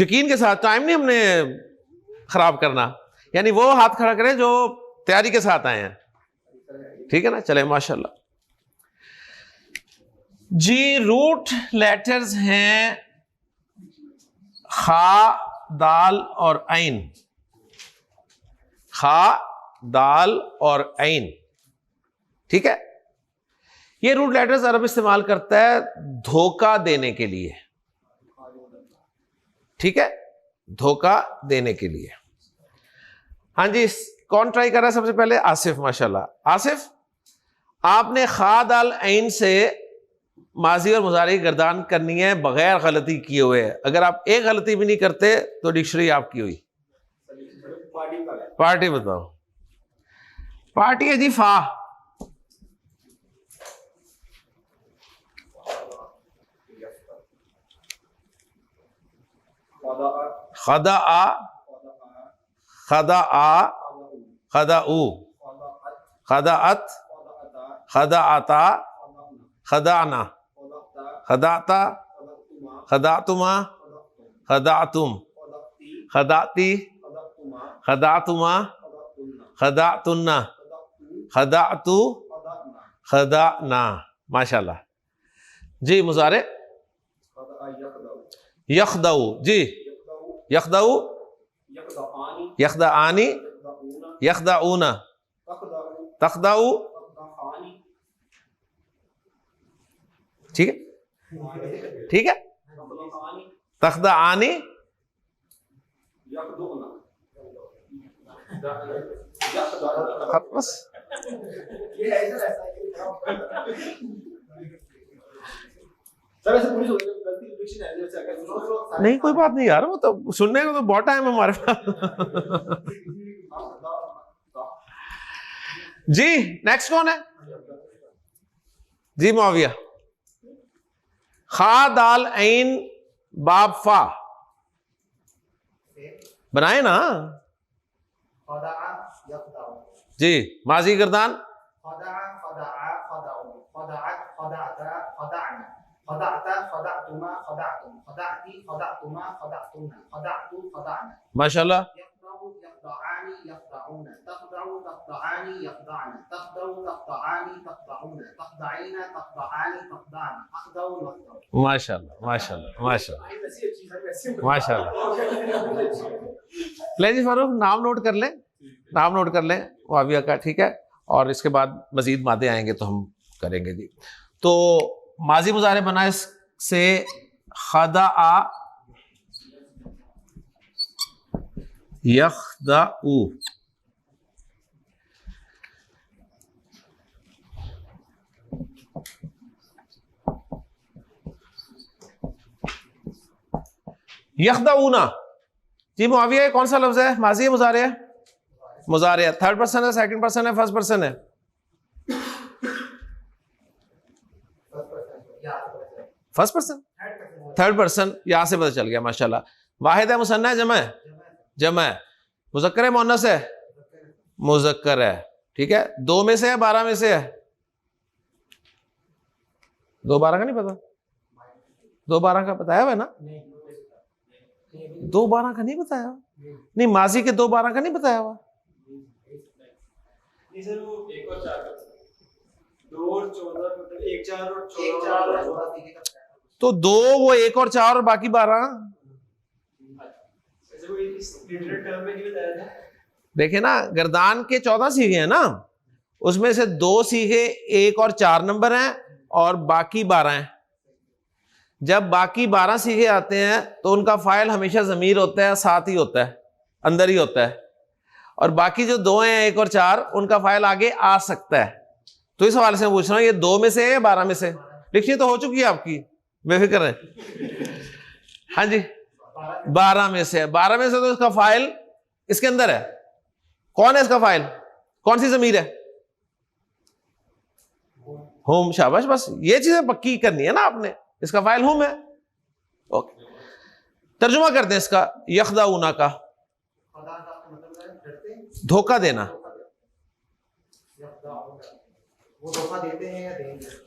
یقین کے ساتھ، ٹائم نہیں ہم نے خراب کرنا، یعنی وہ ہاتھ کھڑا کریں جو تیاری کے ساتھ آئے ہیں. ٹھیک ہے نا؟ چلے ماشاءاللہ جی. روٹ لیٹرز ہیں خا، دال اور عین. خا، دال اور عین. ٹھیک ہے؟ یہ روٹ لیٹرز عرب استعمال کرتا ہے دھوکہ دینے کے لیے. ٹھیک ہے؟ دھوکہ دینے کے لیے. ہاں جی، کون ٹرائی کر رہا ہے سب سے پہلے؟ آصف. ماشاءاللہ آصف، آپ نے خا، دال، عین سے ماضی اور مضارع کی گردان کرنی ہے بغیر غلطی کیے ہوئے. اگر آپ ایک غلطی بھی نہیں کرتے تو ڈکشنری آپ کی ہوئی. پارٹی بتاؤ. پارٹی ہے جی فا. خدا آ، خدا آ، خدا او، خدا ات، خدا آتا، خدانا، خداتا، خداتما، خداتم، خداتی، خداتما، خداتنا، خداتو، خدانا. ماشاءاللہ جی. مضارع یخدعو جی. یخدعو، یخدعانی، یخدعون، تخدعو. ٹھیک ہے؟ ٹھیک ہے. تخدعانی، بس نہیں، کوئی بات نہیں یار، وہ تو سننے کو تو بہت ٹائم ہے ہمارے پاس. جی نیکسٹ کون ہے؟ جی معاویہ. خا، دال، عین، باب، فا. بنائے نا. جی ماضی گردان ماشاء اللہ. ماشاء اللہ ماشاء اللہ ماشاء اللہ ماشاء اللہ. لیں جی فاروق نام نوٹ کر لیں, نام نوٹ کر لیں معاویہ کا, ٹھیک ہے, اور اس کے بعد مزید مادے آئیں گے تو ہم کریں گے. جی تو ماضی مضارع بنا اس سے خدع یخدع, یخدعون. جی معاویہ کون سا لفظ ہے؟ ماضی ہے مضارع ہے؟ مضارع ہے. تھرڈ پرسن ہے, سیکنڈ پرسن ہے, فرسٹ پرسن ہے؟ First person, third person. یہاں سے پتہ چل گیا ماشاءاللہ. واحد ہے, مثنیٰ ہے, جمع ہے؟ جمع ہے. مذکر ہے, مؤنث ہے؟ مذکر ہے. ٹھیک ہے. 2 میں سے ہے, 12 میں سے ہے؟ 2 12 کا نہیں پتا؟ 2 12 کا بتایا ہوا ہے نا؟ 2 12 کا نہیں بتایا؟ نہیں, ماضی کے 2 12 کا نہیں بتایا ہوا. تو 2 وہ 1 اور 4 اور باقی 12. دیکھیں نا, گردان کے 14 سیغے ہیں نا, اس میں سے 2 سیغے 1 اور 4 نمبر ہیں اور باقی 12 ہیں. جب باقی 12 سیغے آتے ہیں تو ان کا فاعل ہمیشہ ضمیر ہوتا ہے, ساتھ ہی ہوتا ہے, اندر ہی ہوتا ہے, اور باقی جو 2 ہیں 1 اور 4 ان کا فاعل آگے آ سکتا ہے. تو اس حوالے سے میں پوچھ رہا ہوں یہ 2 میں سے ہے یا 12 میں سے؟ لکھنی تو ہو چکی ہے آپ کی, بے فکر ہے. ہاں جی 12 میں سے. 12 میں سے تو اس کا فاعل اس کے اندر ہے. کون ہے اس کا فاعل؟ کون سی ضمیر ہے؟ ہوم. شاباش, بس یہ چیزیں پکی کرنی ہے نا آپ نے. اس کا فاعل ہوم ہے. اوکے, ترجمہ کرتے ہیں اس کا. یخدعون کا دھوکہ دینا.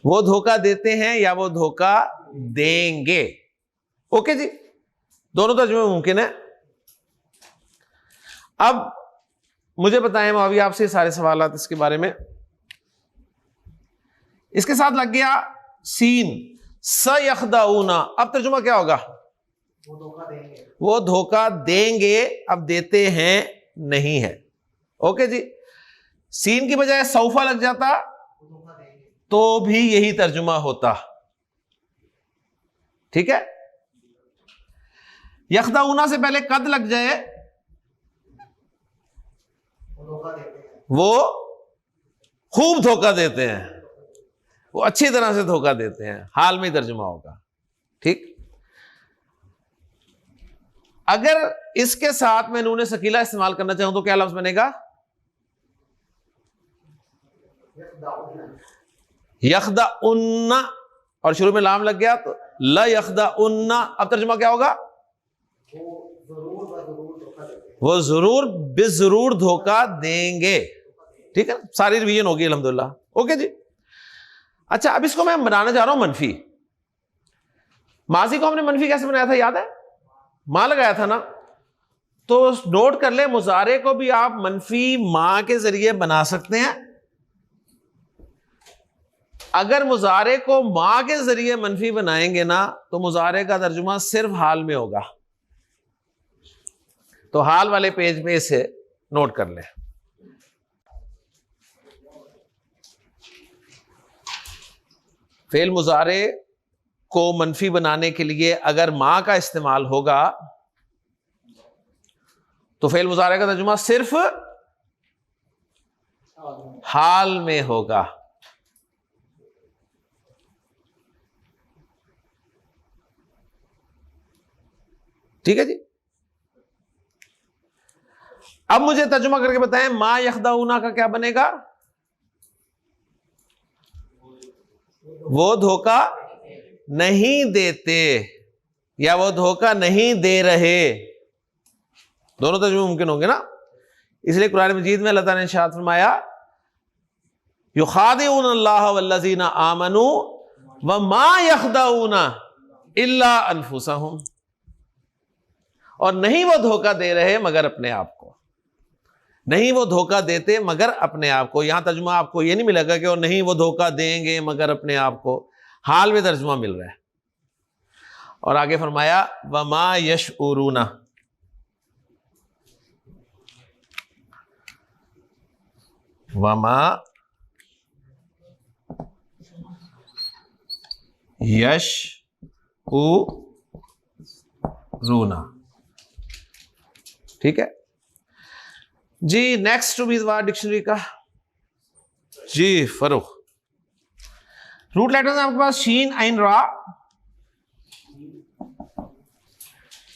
وہ دھوکہ دیتے ہیں یا وہ دھوکہ دیں گے. اوکے جی, دونوں ترجمے ممکن ہے. اب مجھے بتائیں معاویہ آپ سے سارے سوالات اس کے بارے میں. اس کے ساتھ لگ گیا سین, سیخدعون. اب ترجمہ کیا ہوگا؟ وہ دھوکہ دیں گے. اب دیتے ہیں نہیں ہے. اوکے جی, سین کی بجائے سوفا لگ جاتا تو بھی یہی ترجمہ ہوتا. ٹھیک ہے. یخدعون سے پہلے قد لگ جائے, وہ خوب دھوکہ دیتے ہیں, وہ اچھی طرح سے دھوکہ دیتے ہیں, حال میں ہی ترجمہ ہوگا. ٹھیک. اگر اس کے ساتھ میں نون ثقیلہ استعمال کرنا چاہوں تو کیا لفظ بنے گا؟ یخدعن, اور شروع میں لام لگ گیا تو لا یخدعن. اب ترجمہ کیا ہوگا؟ وہ ضرور بے ضرور دھوکہ دیں گے. ٹھیک ہے, ساری ریویژن ہوگی الحمدللہ. اوکے جی. اچھا, اب اس کو میں بنانا چاہ رہا ہوں منفی. ماضی کو ہم نے منفی کیسے بنایا تھا, یاد ہے؟ ماں لگایا تھا نا. تو نوٹ کر لیں, مضارع کو بھی آپ منفی ماں کے ذریعے بنا سکتے ہیں. اگر مضارع کو ماں کے ذریعے منفی بنائیں گے نا تو مضارع کا ترجمہ صرف حال میں ہوگا. تو حال والے پیج پہ اسے نوٹ کر لیں. فعل مضارع کو منفی بنانے کے لیے اگر ماں کا استعمال ہوگا تو فعل مضارع کا ترجمہ صرف حال میں ہوگا. ٹھیک ہے جی. اب مجھے ترجمہ کر کے بتائیں, ما یخدعون کا کیا بنے گا؟ وہ دھوکہ نہیں دیتے یا وہ دھوکہ نہیں دے رہے. دونوں ترجمے ممکن ہوں گے نا. اس لیے قرآن مجید میں اللہ تعالیٰ نے ارشاد فرمایا یخادعون اللہ والذین آمنوا وما یخدعون الا انفسہم، اور نہیں وہ دھوکہ دے رہے مگر اپنے آپ کو، نہیں وہ دھوکہ دیتے مگر اپنے آپ کو. یہاں ترجمہ آپ کو یہ نہیں ملے گا کہ اور نہیں وہ دھوکہ دیں گے مگر اپنے آپ کو، حال میں ترجمہ مل رہا ہے. اور آگے فرمایا وما یشعرون، وما یشعرون. ٹھیک ہے جی. نیکسٹ امیدوار ڈکشنری کا جی فروخ. روٹ لیٹرز آپ کے پاس شین عین را.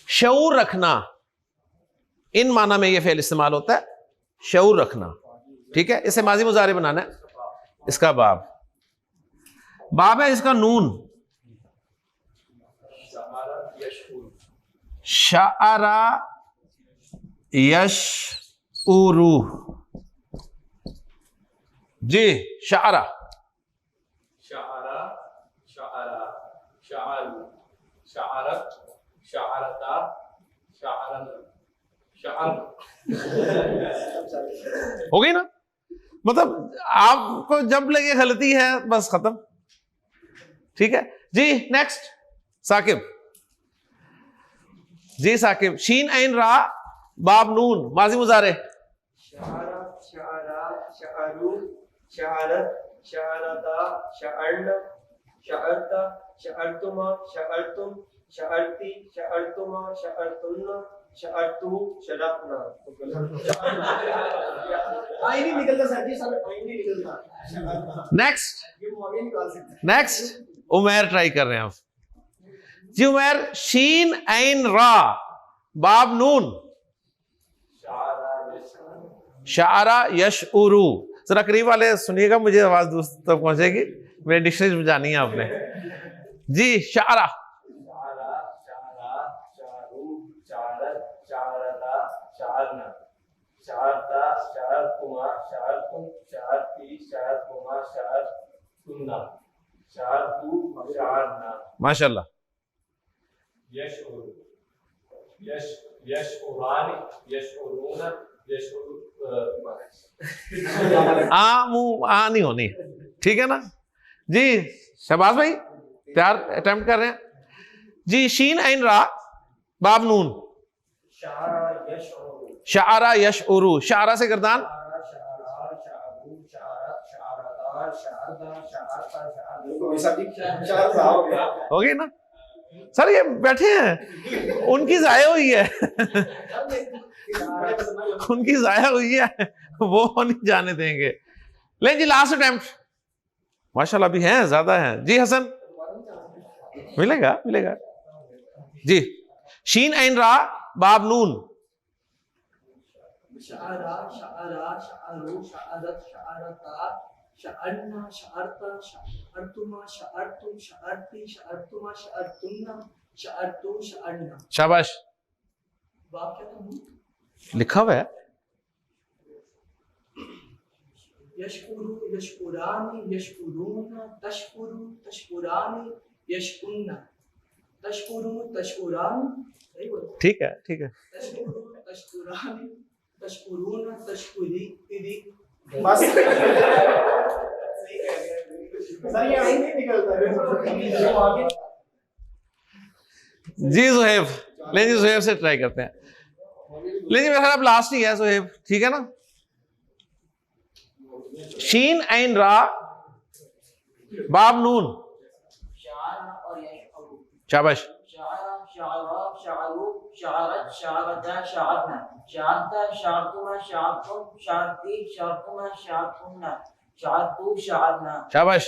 شعور رکھنا، ان معنی میں یہ فعل استعمال ہوتا ہے، شعور رکھنا. ٹھیک ہے، اسے ماضی مضارع بنانا ہے. اس کا باب ہے، اس کا نون شعرا یشعرو. جی شعرا، شعرا شعرا شعرو شعرت شعرتا شعرن شعر. ہو گئی نا؟ مطلب آپ کو جب لگے غلطی ہے بس ختم. ٹھیک ہے جی. نیکسٹ ثاقب. جی ثاقب. شین عین را باب نون ماضی مضارع. شعرا شعرا شعرو شعرت شعرتا شعرن شعرتا شعرتما شعرتم شعرتی شعرتما شعرتن شعرتو شعرتنا. آئی نہیں نکلتا سر جی، سر آئی نہیں نکلتا. نیکسٹ یہ موقع نکال سکتے ہیں. نیکسٹ عمیر ٹرائی کر رہے ہیں آپ. جی عمیر. شین عین را باب نون شعرا یشعرو. ذرا قریب والے سنیے گا، مجھے آواز دوست تک پہنچے گی، میری ڈکشنری میں جانی ہے آپ نے. جی شعرا. شعرا شعرا شعرو شعرت شعرتا شعرنا شعرتا شعرتما شعرتم شعرتی شعرتما شعرتنا شعرتو شعرنا. ماشاء اللہ. یشعر یشعران یشعرون یشعر. منہ نہیں ہونی. ٹھیک ہے نا جی. شہباز بھائی تیار اٹیمپٹ کر رہے ہیں جی. شین عین را باب نون شعرا یشعرو شعرا یشعرو. شعرا سے گردان. شعرا شعرا شعرو شعرت شعرتا شعردا شعرتا شعرتا. ہو گئی نا سر؟ یہ بیٹھے ہیں، ان کی ضائع ہوئی ہے، ان کی ضائع ہوئی ہے، وہ نہیں جانے دیں گے. لیں جی لاسٹ اٹیمپٹ. ماشاء اللہ ابھی ہیں، زیادہ ہیں. جی حسن. ملے گا ملے گا جی. شین عین را باب نون شعرا شعرا شعرو شعرت شعرتا شعرنا شعرتا شعرتما شعرتم شعرتی شعرتما شعرتن شعرتو شعرنا. شاباش. باب کیا تھا؟ لکھا ہوا ہے. یشکرو یشکرانی یشکرون تشکرو تشکرانی یشکرن تشکرو تشکران. صحیح بولا؟ ٹھیک ہے ٹھیک ہے. تشکرو تشکرانی تشکرون تشکری تری. بس سر یہ آئی نہیں نکلتا. جی زہیب. لیں جی زہیب سے ٹرائی کرتے ہیں. لیں جی میرا خیال اب لاسٹ ہی ہے زہیب. ٹھیک ہے نا. شین عین را باب نون شعرا اور یشعرو. شاباش. شعرا شعرا شعرو شعرت شعرتا شعرنا شعرتا شعرتما شعرتم شعرتی شعرتما شعرتنا شعرتو شعرنا. شاباش.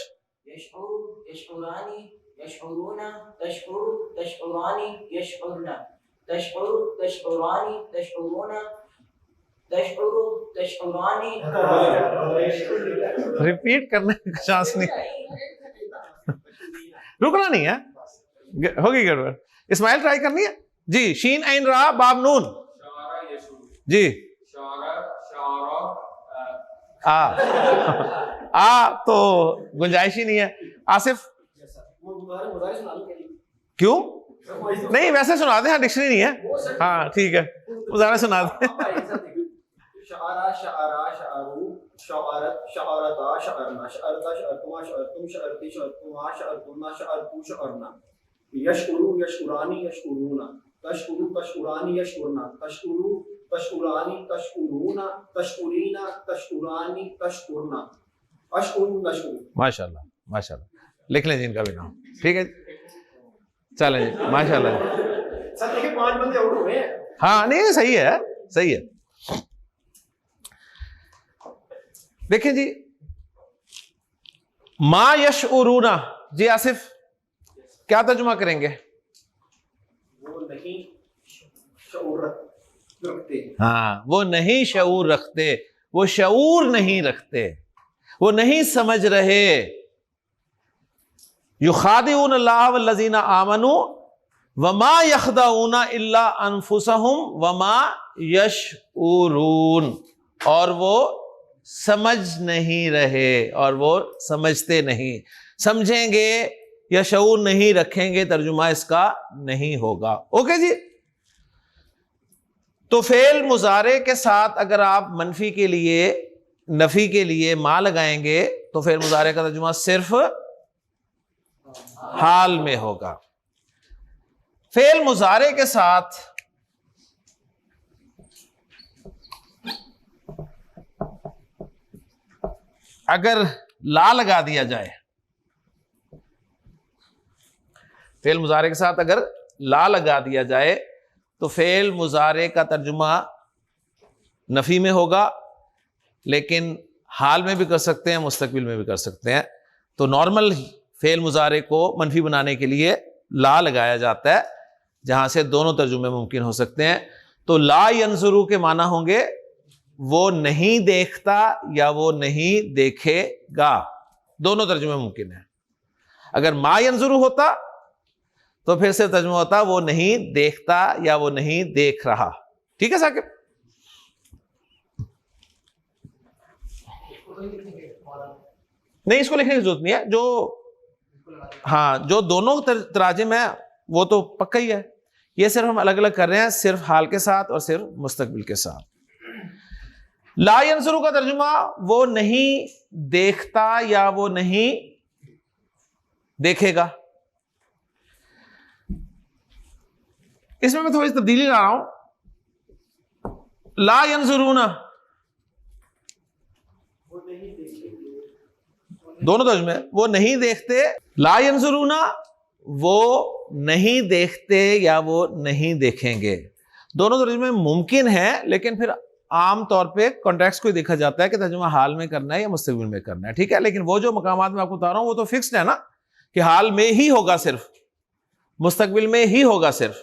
یشعر یشعرانی یشعرون تشعر تشعرانی یشعرنا تشعر تشعرانی تشعرون تشعر تشعرانی. ریپیٹ کرنے کا چانس نہیں، رکنا نہیں ہے. ہوگی گڑبڑ. اسماعیل ٹرائی کرنی ہے جی. شین عین را باب نون شعرا یشعر جی. شعرا تو گنجائش ہی نہیں ہے. آصف کیوں نہیں؟ ویسے سنا دیں, ہاں ڈکشنری نہیں ہے. ہاں ٹھیک ہے, مظاہرہ سنا دیں. شعرا شعرا شعرو شعرت شعرتا شعرنا شعرتا شعرتما شعرتم شعرتی شعرتما شعرتنا شعرتو شعرنا یشعرو یشعرانی یشعرونا تشعرو تشعرانی یشعرنا تشعرو تشعرانی تشعرونا تشعرینا تشعرانی تشعرنا اشعرو نشعرو. ماشاء اللہ ماشاء اللہ, لکھ لیں جی ان کا بھی نام. ٹھیک ہے چلیں جی, ماشاء اللہ. سر دیکھیں 5 بندے آؤٹ ہوئے ہیں. ہاں نہیں صحیح ہے, صحیح ہے. دیکھیں جی ما یشعرون, جی آصف کیا ترجمہ کریں گے؟ وہ نہیں شعور رکھتے. ہاں وہ نہیں شعور رکھتے, وہ شعور نہیں رکھتے, وہ نہیں سمجھ رہے. یخادعون اللہ والذین آمنوا وما یخدعون الا انفسهم وما یشعرون, اور وہ سمجھ نہیں رہے اور وہ سمجھتے نہیں. سمجھیں گے یا شعور نہیں رکھیں گے, ترجمہ اس کا نہیں ہوگا. اوکے جی. تو فعل مضارع کے ساتھ اگر آپ منفی کے لیے, نفی کے لیے ما لگائیں گے تو فعل مضارع کا ترجمہ صرف حال میں ہوگا. فعل مضارع کے ساتھ اگر لا لگا دیا جائے, فعل مضارع کے ساتھ اگر لا لگا دیا جائے تو فعل مضارع کا ترجمہ نفی میں ہوگا, لیکن حال میں بھی کر سکتے ہیں, مستقبل میں بھی کر سکتے ہیں. تو نارمل فعل مضارع کو منفی بنانے کے لیے لا لگایا جاتا ہے, جہاں سے دونوں ترجمے ممکن ہو سکتے ہیں. تو لا ینظرو کے معنی ہوں گے وہ نہیں دیکھتا یا وہ نہیں دیکھے گا, دونوں ترجمے ممکن ہیں. اگر ما ینظرو ہوتا تو پھر سے ترجمہ ہوتا وہ نہیں دیکھتا یا وہ نہیں دیکھ رہا. ٹھیک ہے ثاقب؟ نہیں اس کو لکھنے کی ضرورت نہیں ہے, جو ہاں جو دونوں تراجم ہیں وہ تو پکا ہی ہے. یہ صرف ہم الگ الگ کر رہے ہیں, صرف حال کے ساتھ اور صرف مستقبل کے ساتھ. لا ینظرو کا ترجمہ وہ نہیں دیکھتا یا وہ نہیں دیکھے گا. اس میں تھوڑی سی تبدیلی لا رہا ہوں. لا ینظرون دونوں ترجمے, وہ نہیں دیکھتے. لا ینظرون وہ نہیں دیکھتے یا وہ نہیں دیکھیں گے. دونوں ترجمے ممکن ہیں, لیکن پھر عام طور پہ کانٹیکسٹ کو دیکھا جاتا ہے کہ ترجمہ حال میں کرنا ہے یا مستقبل میں کرنا ہے. ٹھیک ہے, لیکن وہ جو مقامات میں آپ کو بتا رہا ہوں وہ تو فکسڈ ہے نا, کہ حال میں ہی ہوگا, صرف مستقبل میں ہی ہوگا صرف.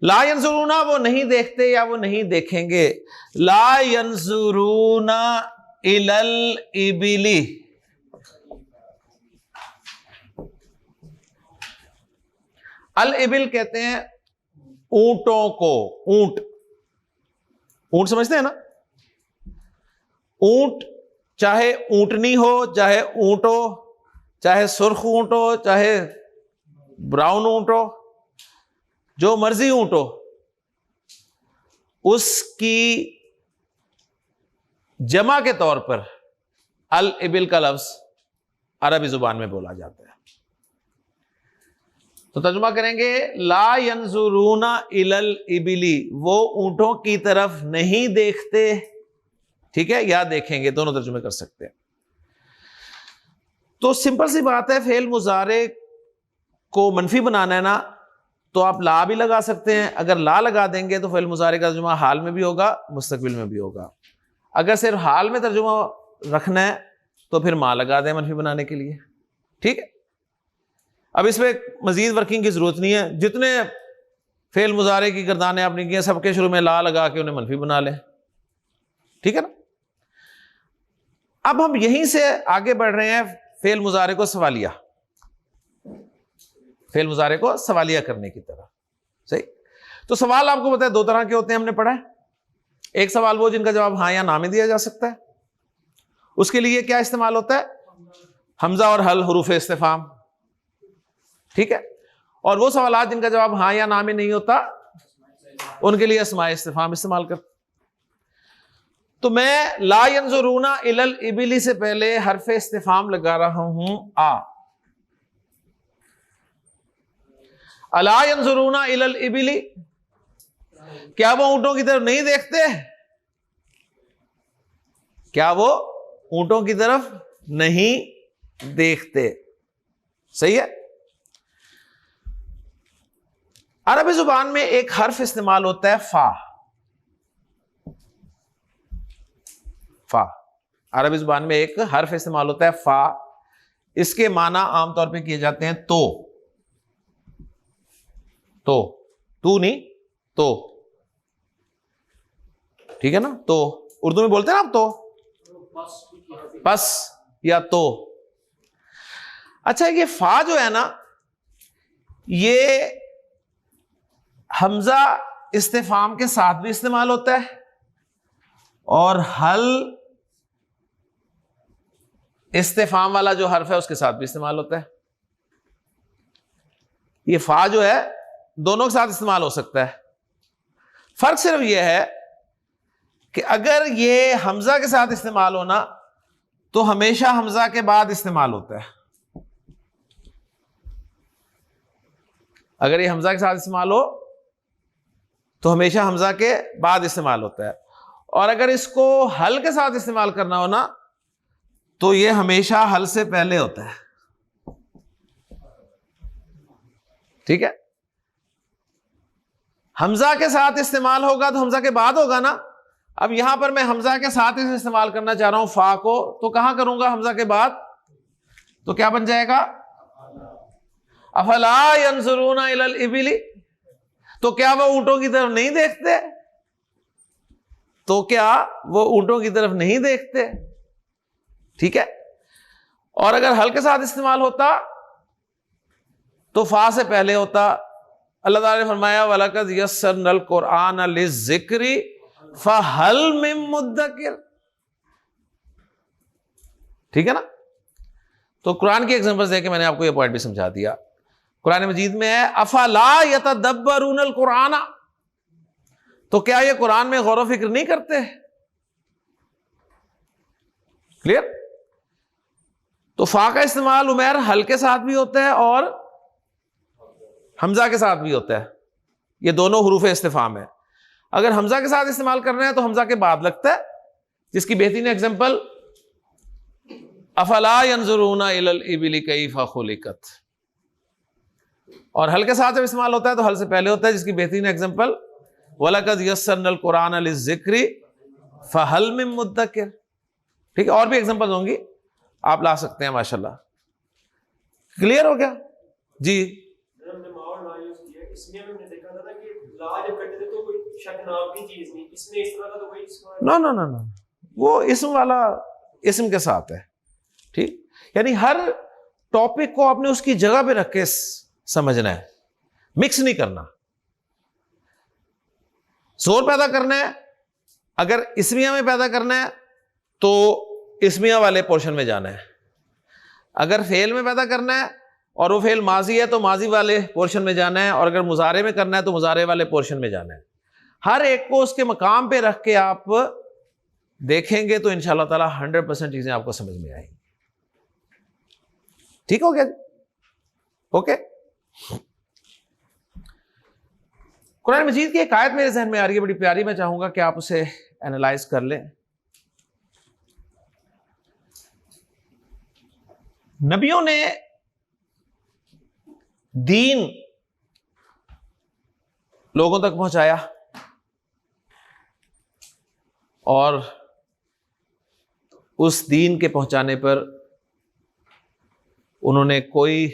لا ینظرون وہ نہیں دیکھتے یا وہ نہیں دیکھیں گے. لا ینظرون الی الابل, الابل کہتے ہیں اونٹوں کو. اونٹ, اونٹ سمجھتے ہیں نا, اونٹ چاہے اونٹنی ہو, چاہے اونٹ ہو, چاہے سرخ اونٹ ہو, چاہے براؤن اونٹ ہو, جو مرضی اونٹ ہو, اس کی جمع کے طور پر الابل کا لفظ عربی زبان میں بولا جاتا ہے. تو ترجمہ کریں گے لا ینظرون الی الابل, وہ اونٹوں کی طرف نہیں دیکھتے. ٹھیک ہے, یا دیکھیں گے, دونوں ترجمے کر سکتے ہیں. تو سمپل سی بات ہے, فعل مضارع کو منفی بنانا ہے نا, تو آپ لا بھی لگا سکتے ہیں. اگر لا لگا دیں گے تو فعل مضارع کا ترجمہ حال میں بھی ہوگا, مستقبل میں بھی ہوگا. اگر صرف حال میں ترجمہ رکھنا ہے تو پھر ما لگا دیں منفی بنانے کے لیے. ٹھیک ہے, اب اس میں مزید ورکنگ کی ضرورت نہیں ہے. جتنے فعل مضارع کی گردانیں آپ نے کی ہیں سب کے شروع میں لا لگا کے انہیں منفی بنا لیں. ٹھیک ہے نا. اب ہم یہیں سے آگے بڑھ رہے ہیں فعل مضارع کو سوالیہ, فعل مضارع کو سوالیہ کرنے کی طرح. صحیح. تو سوال آپ کو پتا ہے دو طرح کے ہوتے ہیں, ہم نے پڑھا ہے. ایک سوال وہ جن کا جواب ہاں یا نہ میں دیا جا سکتا ہے, اس کے لیے کیا استعمال ہوتا ہے؟ حمزہ اور حل، حروف استفہام. ٹھیک ہے. اور وہ سوالات جن کا جواب ہاں یا نہ میں نہیں ہوتا ان کے لیے اسماء استفہام استعمال کرتے. تو میں لا ینظرون الی الابل سے پہلے حرف استفہام لگا رہا ہوں آ. الا ینظرون الی الابل، کیا وہ اونٹوں کی طرف نہیں دیکھتے؟ کیا وہ اونٹوں کی طرف نہیں دیکھتے؟ صحیح ہے. عربی زبان میں ایک حرف استعمال ہوتا ہے فا. فا عربی زبان میں ایک حرف استعمال ہوتا ہے فا. اس کے معنی عام طور پہ کیے جاتے ہیں تو نہیں تو. ٹھیک ہے نا. تو اردو میں بولتے ہیں نا آپ تو، بس یا تو. اچھا یہ فا جو ہے نا یہ حمزہ استفہام کے ساتھ بھی استعمال ہوتا ہے اور حل استفہام والا جو حرف ہے اس کے ساتھ بھی استعمال ہوتا ہے. یہ فا جو ہے دونوں کے ساتھ استعمال ہو سکتا ہے. فرق صرف یہ ہے کہ اگر یہ حمزہ کے ساتھ استعمال ہونا تو ہمیشہ حمزہ کے بعد استعمال ہوتا ہے. اگر یہ حمزہ کے ساتھ استعمال ہو تو ہمیشہ حمزہ کے بعد استعمال ہوتا ہے. اور اگر اس کو حل کے ساتھ استعمال کرنا ہو نا تو یہ ہمیشہ حل سے پہلے ہوتا ہے. ٹھیک ہے. حمزہ کے ساتھ استعمال ہوگا تو حمزہ کے بعد ہوگا نا. اب یہاں پر میں حمزہ کے ساتھ اس استعمال کرنا چاہ رہا ہوں فا کو، تو کہاں کروں گا؟ حمزہ کے بعد. تو کیا بن جائے گا؟ افلا ینظرون الی الابل. تو کیا وہ اونٹوں کی طرف نہیں دیکھتے؟ تو کیا وہ اونٹوں کی طرف نہیں دیکھتے؟ ٹھیک ہے. اور اگر حل کے ساتھ استعمال ہوتا تو فا سے پہلے ہوتا. اللہ تعالیٰ نے فرمایا وَلَقَدْ يَسَّرْنَا الْقُرْآنَ لِلذِّكْرِ فَهَلْ مِن مُدَّكِرٍ. ٹھیک ہے نا. تو قرآن کی ایگزامپل دے کے میں نے آپ کو یہ پوائنٹ بھی سمجھا دیا. قرآن مجید میں ہے افلا یتدبرون القرآن. تو کیا یہ قرآن میں غور و فکر نہیں کرتے؟ کلیئر. تو فا کا استعمال عمیر حل کے ساتھ بھی ہوتا ہے اور حمزہ کے ساتھ بھی ہوتا ہے. یہ دونوں حروف استفہام ہے. اگر حمزہ کے ساتھ استعمال کرنا ہے تو حمزہ کے بعد لگتا ہے، جس کی بہترین ایگزامپل افلا ینظرون الی الابل کیف خلقت. اور حل کے ساتھ جب استعمال ہوتا ہے تو حل سے پہلے ہوتا ہے، جس کی بہترین ایگزامپل وَلَقَدْ يَسَّرْنَا الْقُرْآنَ لِلذِّكْرِ فَهَلْ مِن مُدَّكِرٍ. ٹھیک ہے. اور بھی ایگزامپل ہوں گی، آپ لا سکتے ہیں. ماشاءاللہ. کلیئر ہو گیا جی؟ نو وہ اسم والا اسم کے ساتھ ہے. ٹھیک. یعنی ہر ٹاپک کو آپ نے اس کی جگہ پہ رکھ کے سمجھنا ہے، مکس نہیں کرنا. زور پیدا کرنا ہے اگر اسمیہ میں پیدا کرنا ہے تو اسمیہ والے پورشن میں جانا ہے. اگر فعل میں پیدا کرنا ہے اور وہ فعل ماضی ہے تو ماضی والے پورشن میں جانا ہے، اور اگر مضارع میں کرنا ہے تو مضارع والے پورشن میں جانا ہے. ہر ایک کو اس کے مقام پہ رکھ کے آپ دیکھیں گے تو انشاءاللہ تعالی 100% چیزیں آپ کو سمجھ میں آئیں گی. ٹھیک ہو گیا جی؟ اوکے. قرآن مجید کی ایک آیت میرے ذہن میں آ رہی ہے، بڑی پیاری. میں چاہوں گا کہ آپ اسے اینالائز کر لیں. نبیوں نے دین لوگوں تک پہنچایا اور اس دین کے پہنچانے پر انہوں نے کوئی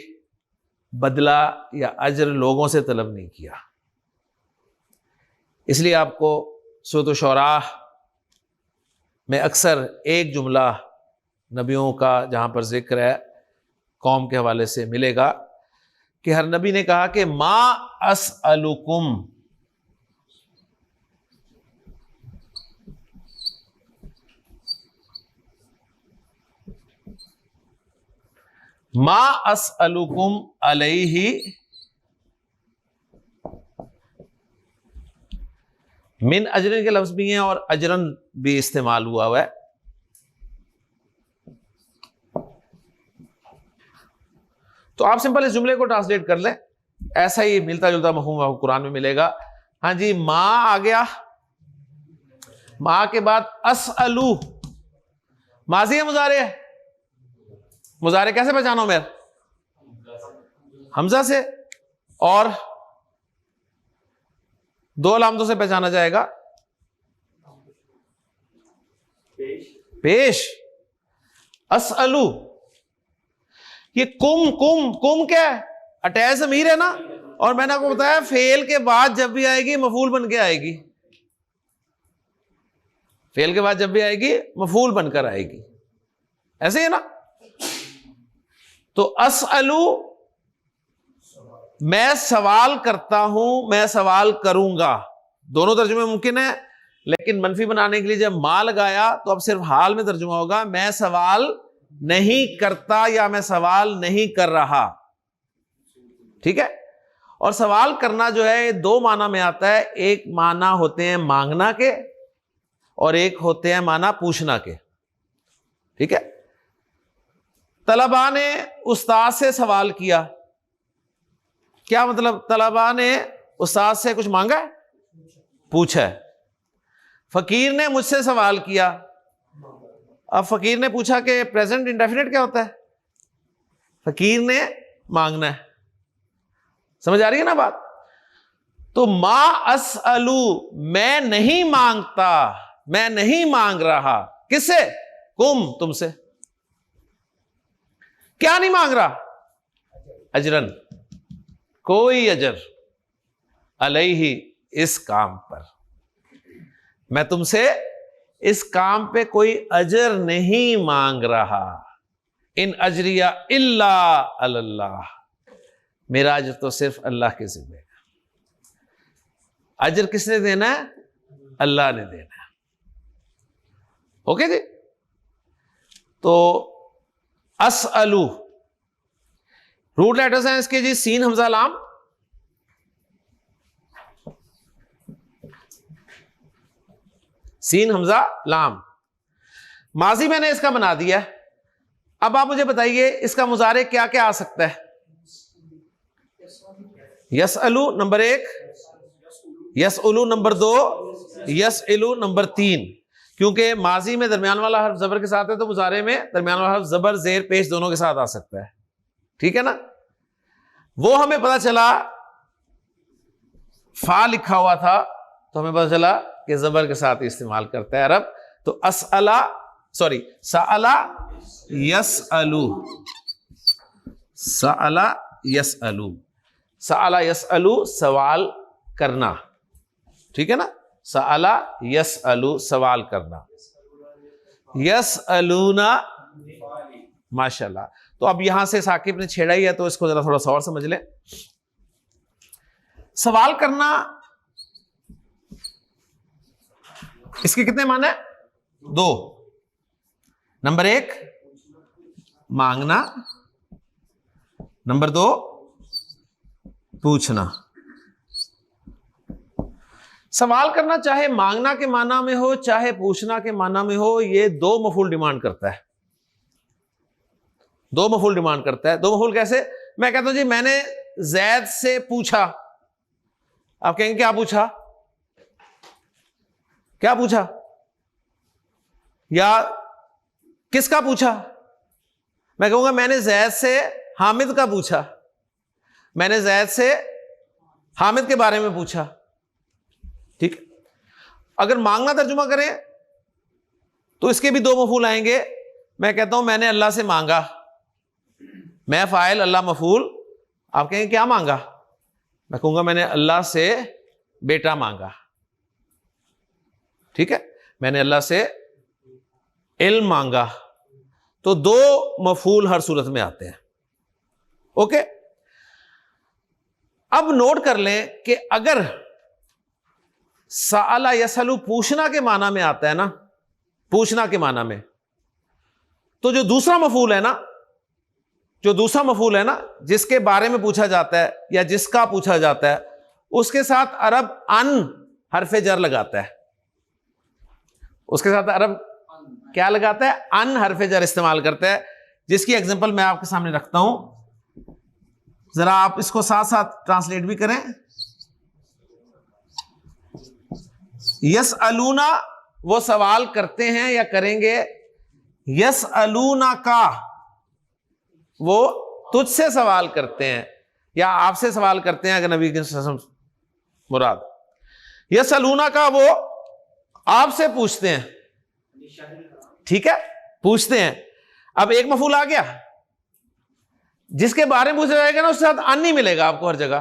بدلہ یا اجر لوگوں سے طلب نہیں کیا. اس لیے آپ کو سورۃ الشعراء میں اکثر ایک جملہ نبیوں کا جہاں پر ذکر ہے قوم کے حوالے سے ملے گا کہ ہر نبی نے کہا کہ ما اسألکم، ما اسألکم علیہ من اجرن کے لفظ بھی ہیں اور اجرن بھی استعمال ہوا ہے. تو آپ سمپل اس جملے کو ٹرانسلیٹ کر لیں, ایسا ہی ملتا جلتا مفہوم آپ کو قرآن میں ملے گا. ہاں جی, ماں آ گیا, ماں کے بعد اسألو, ماضی ہے مضارع ہے؟ مضارع کیسے پہچانو میر؟ حمزہ سے, اور دو علامتوں سے پہچانا جائے گا. پیش, اسألو, یہ کم کیا ہے؟ اٹیچ ضمیر ہے نا, اور میں نے آپ کو بتایا فعل کے بعد جب بھی آئے گی مفعول بن کے آئے گی. فعل کے بعد جب بھی آئے گی مفعول بن کر آئے گی, ایسے ہی ہے نا. تو اسألو میں سوال کرتا ہوں, میں سوال کروں گا, دونوں ترجمے ممکن ہیں, لیکن منفی بنانے کے لیے جب ما لگایا تو اب صرف حال میں ترجمہ ہوگا, میں سوال نہیں کرتا یا میں سوال نہیں کر رہا. ٹھیک ہے. اور سوال کرنا جو ہے دو معنی میں آتا ہے, ایک معنی ہوتے ہیں مانگنا کے اور ایک ہوتے ہیں معنی پوچھنا کے. ٹھیک ہے. طلباء نے استاد سے سوال کیا, کیا مطلب؟ طلباء نے استاد سے کچھ مانگا ہے, پوچھا ہے. فقیر نے مجھ سے سوال کیا, اب فقیر نے پوچھا کہ پریزنٹ انڈیفینٹ کیا ہوتا ہے؟ فقیر نے مانگنا ہے. سمجھ آ رہی ہے نا بات؟ تو ما اسألو میں نہیں مانگتا, میں نہیں مانگ رہا, کس سے؟ کم, تم سے. کیا نہیں مانگ رہا؟ اجرن, کوئی اجر, علیہ اس کام پر, میں تم سے اس کام پہ کوئی اجر نہیں مانگ رہا. ان اجریہ الا علی اللہ, میرا اجر تو صرف اللہ کے ذمہ ہے. اجر کس نے دینا ہے؟ اللہ نے دینا ہے. اوکے جی. تو اسألو روٹ لیٹرز ہیں اس کے جی, سین حمزہ لام, سین حمزہ لام. ماضی میں نے اس کا بنا دیا ہے. اب آپ مجھے بتائیے اس کا مضارع کیا کیا آ سکتا ہے؟ یسألو نمبر 1, یسألو نمبر 2, یسألو نمبر 3. کیونکہ ماضی میں درمیان والا حرف زبر کے ساتھ ہے تو مضارع میں درمیان والا حرف زبر زیر پیش دونوں کے ساتھ آ سکتا ہے. ٹھیک ہے نا. وہ ہمیں پتا چلا فا لکھا ہوا تھا تو ہمیں پتا چلا کہ زبر کے ساتھ استعمال کرتا ہے عرب. تو اسألا سألا یسألو, سألا یسألو, سألا یسألو سوال کرنا. ٹھیک ہے نا. سألا یسألو سوال کرنا. یسألونا, ماشاءاللہ. تو اب یہاں سے ثاقب نے چھیڑا ہی ہے تو اس کو ذرا تھوڑا سا اور سمجھ لیں. سوال کرنا اس کے کتنے معنی ہیں؟ 2. نمبر 1 مانگنا, نمبر 2 پوچھنا. سوال کرنا چاہے مانگنا کے معنی میں ہو چاہے پوچھنا کے معنی میں ہو, یہ 2 مفعول ڈیمانڈ کرتا ہے. 2 مفعول ڈیمانڈ کرتا ہے. 2 مفعول کیسے؟ میں کہتا ہوں جی میں نے زید سے پوچھا, آپ کہیں گے کیا پوچھا؟ کیا پوچھا؟ یا کس کا پوچھا؟ میں کہوں گا میں نے زید سے حامد کا پوچھا, میں نے زید سے حامد کے بارے میں پوچھا. ٹھیک. اگر مانگنا ترجمہ کریں تو اس کے بھی 2 مفعول آئیں گے. میں کہتا ہوں میں نے اللہ سے مانگا, میں فاعل اللہ مفعول. آپ کہیں گے کیا مانگا؟ میں کہوں گا میں نے اللہ سے بیٹا مانگا. ٹھیک ہے. میں نے اللہ سے علم مانگا. تو 2 مفعول ہر صورت میں آتے ہیں. اوکے. اب نوٹ کر لیں کہ اگر سألا یسألو پوچھنا کے معنی میں آتا ہے نا, پوچھنا کے معنی میں, تو جو دوسرا مفعول ہے نا جو دوسرا مفعول ہے نا، جس کے بارے میں پوچھا جاتا ہے یا جس کا پوچھا جاتا ہے، اس کے ساتھ عرب ان حرف جر لگاتا ہے. اس کے ساتھ عرب کیا لگاتا ہے؟ ان حرف جر استعمال کرتا ہے، جس کی ایگزامپل میں آپ کے سامنے رکھتا ہوں. ذرا آپ اس کو ساتھ ساتھ ٹرانسلیٹ بھی کریں. یسألونا وہ سوال کرتے ہیں یا کریں گے، یسألونا کا وہ تجھ سے سوال کرتے ہیں یا آپ سے سوال کرتے ہیں، اگر نبی کے مراد. یسألونا کا وہ آپ سے پوچھتے ہیں. ٹھیک ہے، پوچھتے ہیں. اب ایک مفعول آ گیا، جس کے بارے میں پوچھا جائے گا نا اس کے ساتھ ان نہیں ملے گا آپ کو ہر جگہ.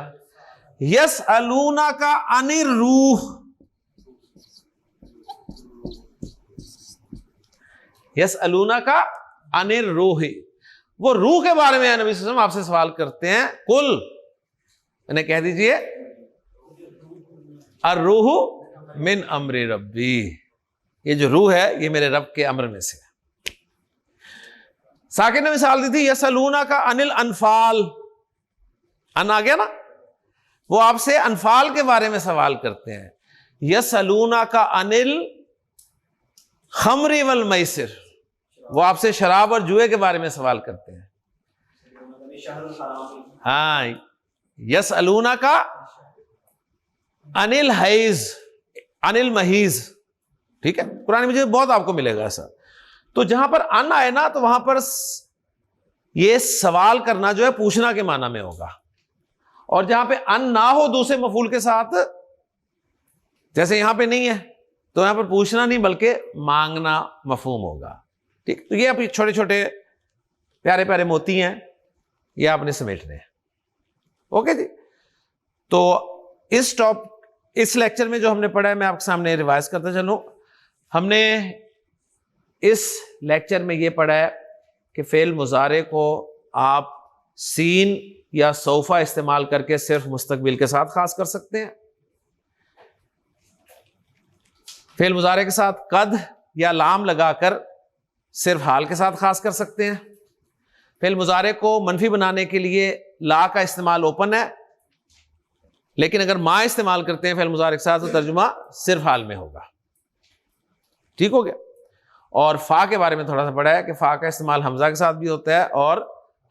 یسألونا کا عن الروح، یسألونا کا عن الروح، وہ روح کے بارے میں نبی صلی اللہ علیہ وسلم آپ سے سوال کرتے ہیں. کل انہیں کہہ دیجئے الروح من امر ربی، یہ جو روح ہے یہ میرے رب کے امر میں سے. ساکن نے مثال دی تھی یسألونا کا عن الانفال، ان آ گیا نا، وہ آپ سے انفال کے بارے میں سوال کرتے ہیں. یسألونا کا عن الخمر والمیسر، وہ آپ سے شراب اور جوئے کے بارے میں سوال کرتے ہیں. ہاں، یسألونا کا عن الحیض، عن المحیض. ٹھیک ہے، قرآن مجید بہت آپ کو ملے گا ایسا. تو جہاں پر ان آئے نا تو وہاں پر یہ سوال کرنا جو ہے پوچھنا کے معنی میں ہوگا، اور جہاں پہ ان نہ ہو دوسرے مفعول کے ساتھ، جیسے یہاں پہ نہیں ہے تو یہاں پر پوچھنا نہیں بلکہ مانگنا مفہوم ہوگا. ٹھیک، تو یہ آپ چھوٹے چھوٹے پیارے پیارے موتی ہیں، یہ آپ نے سمیٹنے ہیں. اوکے جی. تو اس لیکچر میں جو ہم نے پڑھا ہے میں آپ کے سامنے ریوائز کرتا چلوں. ہم نے اس لیکچر میں یہ پڑھا ہے کہ فعل مضارع کو آپ سین یا سوفا استعمال کر کے صرف مستقبل کے ساتھ خاص کر سکتے ہیں. فعل مضارع کے ساتھ قد یا لام لگا کر صرف حال کے ساتھ خاص کر سکتے ہیں. فعل مضارع کو منفی بنانے کے لیے لا کا استعمال اوپن ہے، لیکن اگر ما استعمال کرتے ہیں فعل مضارع کے ساتھ تو ترجمہ صرف حال میں ہوگا. ٹھیک ہو گیا. اور فا کے بارے میں تھوڑا سا پڑھا ہے کہ فا کا استعمال حمزہ کے ساتھ بھی ہوتا ہے اور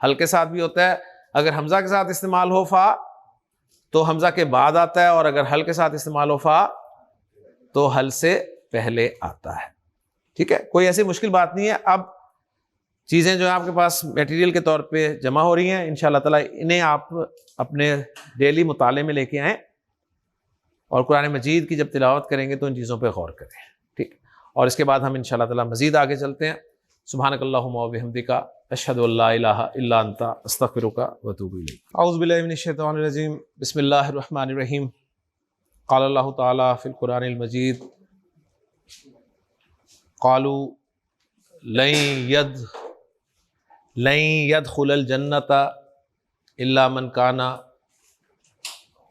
حل کے ساتھ بھی ہوتا ہے. اگر حمزہ کے ساتھ استعمال ہو فا تو حمزہ کے بعد آتا ہے، اور اگر حل کے ساتھ استعمال ہو فا تو حل سے پہلے آتا ہے. ٹھیک ہے، کوئی ایسی مشکل بات نہیں ہے. اب چیزیں جو ہیں آپ کے پاس میٹیریل کے طور پہ جمع ہو رہی ہیں، انشاءاللہ تعالیٰ انہیں آپ اپنے ڈیلی مطالعے میں لے کے آئیں، اور قرآن مجید کی جب تلاوت کریں گے تو ان چیزوں پہ غور کریں. ٹھیک، اور اس کے بعد ہم انشاءاللہ تعالیٰ مزید آگے چلتے ہیں. سبحانک اللہم و بحمدک، اشہد ان لا الہ الا انت، استغفرک و اتوب الیک. اعوذ باللہ من الشیطان الرجیم، بسم اللہ الرحمن الرحیم. قال اللہ تعالیٰ فی القرآن المجید، قالوا لن يدخل الجنۃ الا من کان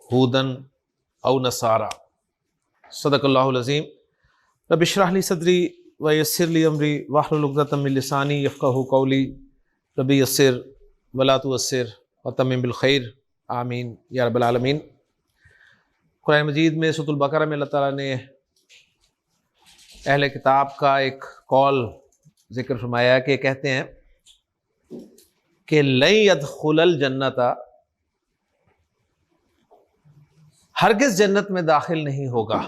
ہودا او نصارا. صدق اللہ العظیم. رب اشرح لی صدری ویسر لی امری واحلل عقدۃ من لسانی یفقہوا قولی. رب یسر ولا تعسر وتمم بالخیر، آمین یا رب العالمین. قرآن مجید میں سورۃ البقرہ میں اللہ تعالیٰ نے اہل کتاب کا ایک قول ذکر فرمایا کہ کہتے ہیں کہ لن يدخل الجنۃ، ہرگز جنت میں داخل نہیں ہوگا.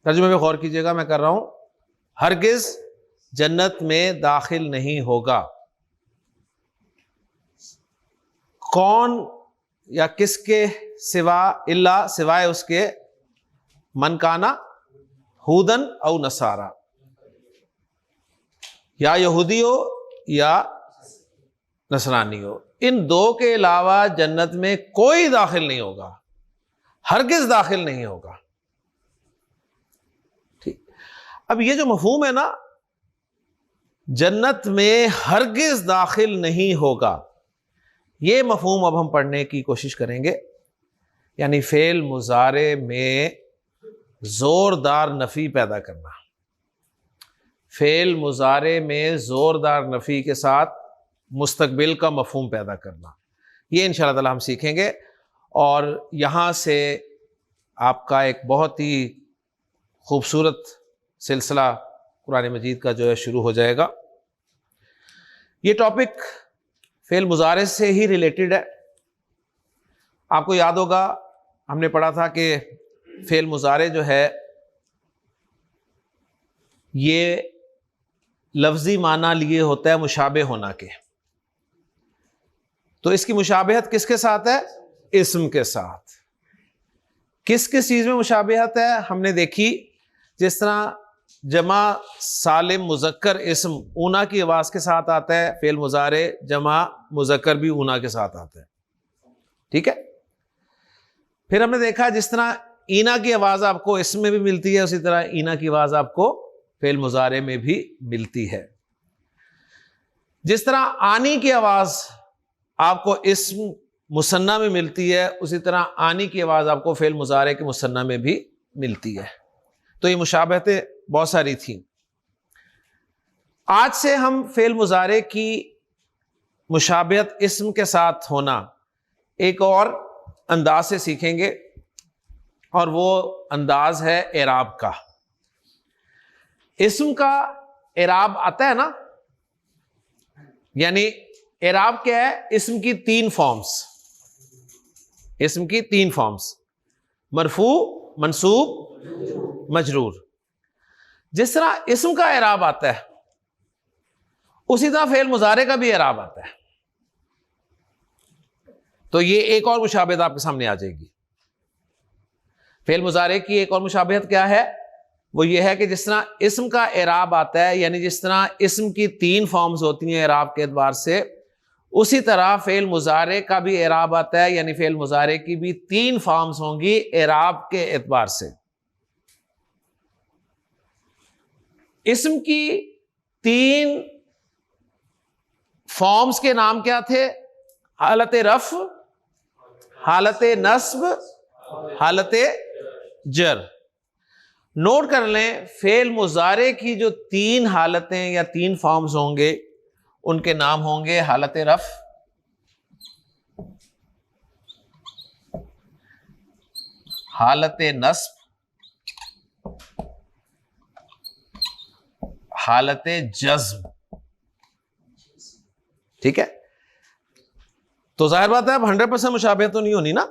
ترجمے میں غور کیجیے گا، میں کر رہا ہوں. ہرگز جنت میں داخل نہیں ہوگا. کون یا کس کے سوا؟ الا سوائے اس کے، من کانا ہودن او نصارا، یا یہودی ہو یا نصرانی ہو. ان دو کے علاوہ جنت میں کوئی داخل نہیں ہوگا، ہرگز داخل نہیں ہوگا. ٹھیک، اب یہ جو مفہوم ہے نا، جنت میں ہرگز داخل نہیں ہوگا، یہ مفہوم اب ہم پڑھنے کی کوشش کریں گے. یعنی فعل مضارع میں زوردار نفی پیدا کرنا. فعل مضارع میں زوردار نفی کے ساتھ مستقبل کا مفہوم پیدا کرنا، یہ انشاءاللہ تعالی ہم سیکھیں گے، اور یہاں سے آپ کا ایک بہت ہی خوبصورت سلسلہ قرآن مجید کا جو ہے شروع ہو جائے گا۔ یہ ٹاپک فعل مضارع سے ہی ریلیٹڈ ہے۔ آپ کو یاد ہوگا ہم نے پڑھا تھا کہ فعل مضارع جو ہے یہ لفظی معنی لیے ہوتا ہے مشابہ ہونا کے، تو اس کی مشابہت کس کے ساتھ ہے؟ اسم کے ساتھ۔ کس کس چیز میں مشابہت ہے ہم نے دیکھی، جس طرح جمع سالم مذکر اسم اونا کی آواز کے ساتھ آتا ہے، فعل مضارع جمع مذکر بھی اونا کے ساتھ آتا ہے، ٹھیک ہے۔ پھر ہم نے دیکھا جس طرح اینا کی آواز آپ کو اسم میں بھی ملتی ہے، اسی طرح اینا کی آواز آپ کو فعل مضارع میں بھی ملتی ہے۔ جس طرح آنی کی آواز آپ کو اسم مثنیٰ میں ملتی ہے، اسی طرح آنی کی آواز آپ کو فعل مضارع کے مثنیٰ میں بھی ملتی ہے۔ تو یہ مشابہتیں بہت ساری تھیں۔ آج سے ہم فعل مضارع کی مشابہت اسم کے ساتھ ہونا ایک اور انداز سے سیکھیں گے، اور وہ انداز ہے اعراب کا۔ اسم کا اعراب آتا ہے نا، یعنی اعراب کیا ہے؟ اسم کی تین فارمز، اسم کی تین فارمز، مرفوع، منصوب، مجرور۔ جس طرح اسم کا اعراب آتا ہے اسی طرح فعل مضارع کا بھی اعراب آتا ہے۔ تو یہ ایک اور مشابہت آپ کے سامنے آ جائے گی۔ فعل مضارع کی ایک اور مشابہت کیا ہے؟ وہ یہ ہے کہ جس طرح اسم کا اعراب آتا ہے، یعنی جس طرح اسم کی تین فارمز ہوتی ہیں اعراب کے اعتبار سے، اسی طرح فعل مضارع کا بھی اعراب آتا ہے، یعنی فعل مضارع کی بھی تین فارمز ہوں گی اعراب کے اعتبار سے۔ اسم کی تین فارمز کے نام کیا تھے؟ حالت رفع، حالت نصب، حالت جر۔ نوٹ کر لیں، فعل مضارع کی جو تین حالتیں یا تین فارمز ہوں گے ان کے نام ہوں گے حالت رفع، حالت نصب، حالت جزم، ٹھیک ہے۔ تو ظاہر بات ہے اب 100% مشابہت تو نہیں ہونی نا۔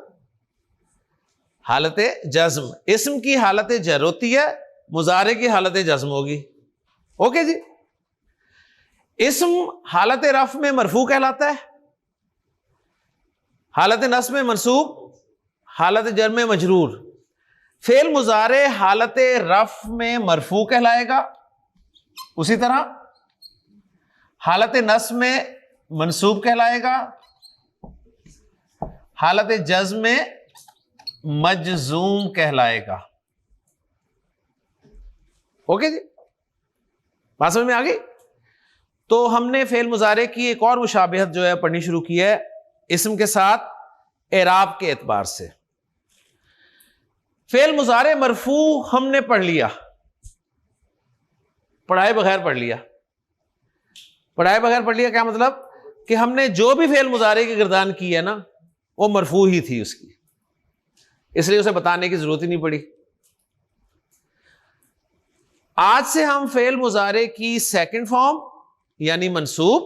حالت جزم، اسم کی حالت جر ہوتی ہے، مضارع کی حالت جزم ہوگی، اوکے جی۔ اسم حالت رفع میں مرفوع کہلاتا ہے، حالت نصب میں منصوب، حالت جر میں مجرور۔ فعل مضارع حالت رفع میں مرفوع کہلائے گا، اسی طرح حالت نصب میں منصوب کہلائے گا، حالت جزم میں مجزوم کہلائے گا، اوکے جی، بات سمجھ میں آ گئی؟ تو ہم نے فعل مضارع کی ایک اور مشابہت جو ہے پڑھنی شروع کی ہے اسم کے ساتھ اعراب کے اعتبار سے۔ فعل مضارع مرفوع ہم نے پڑھ لیا، پڑھائے بغیر پڑھ لیا۔ پڑھائے بغیر پڑھ لیا کیا مطلب؟ کہ ہم نے جو بھی فعل مضارع کی گردان کی ہے نا وہ مرفوع ہی تھی اس کی، اس لیے اسے بتانے کی ضرورت ہی نہیں پڑی۔ آج سے ہم فعل مضارع کی سیکنڈ فارم یعنی منصوب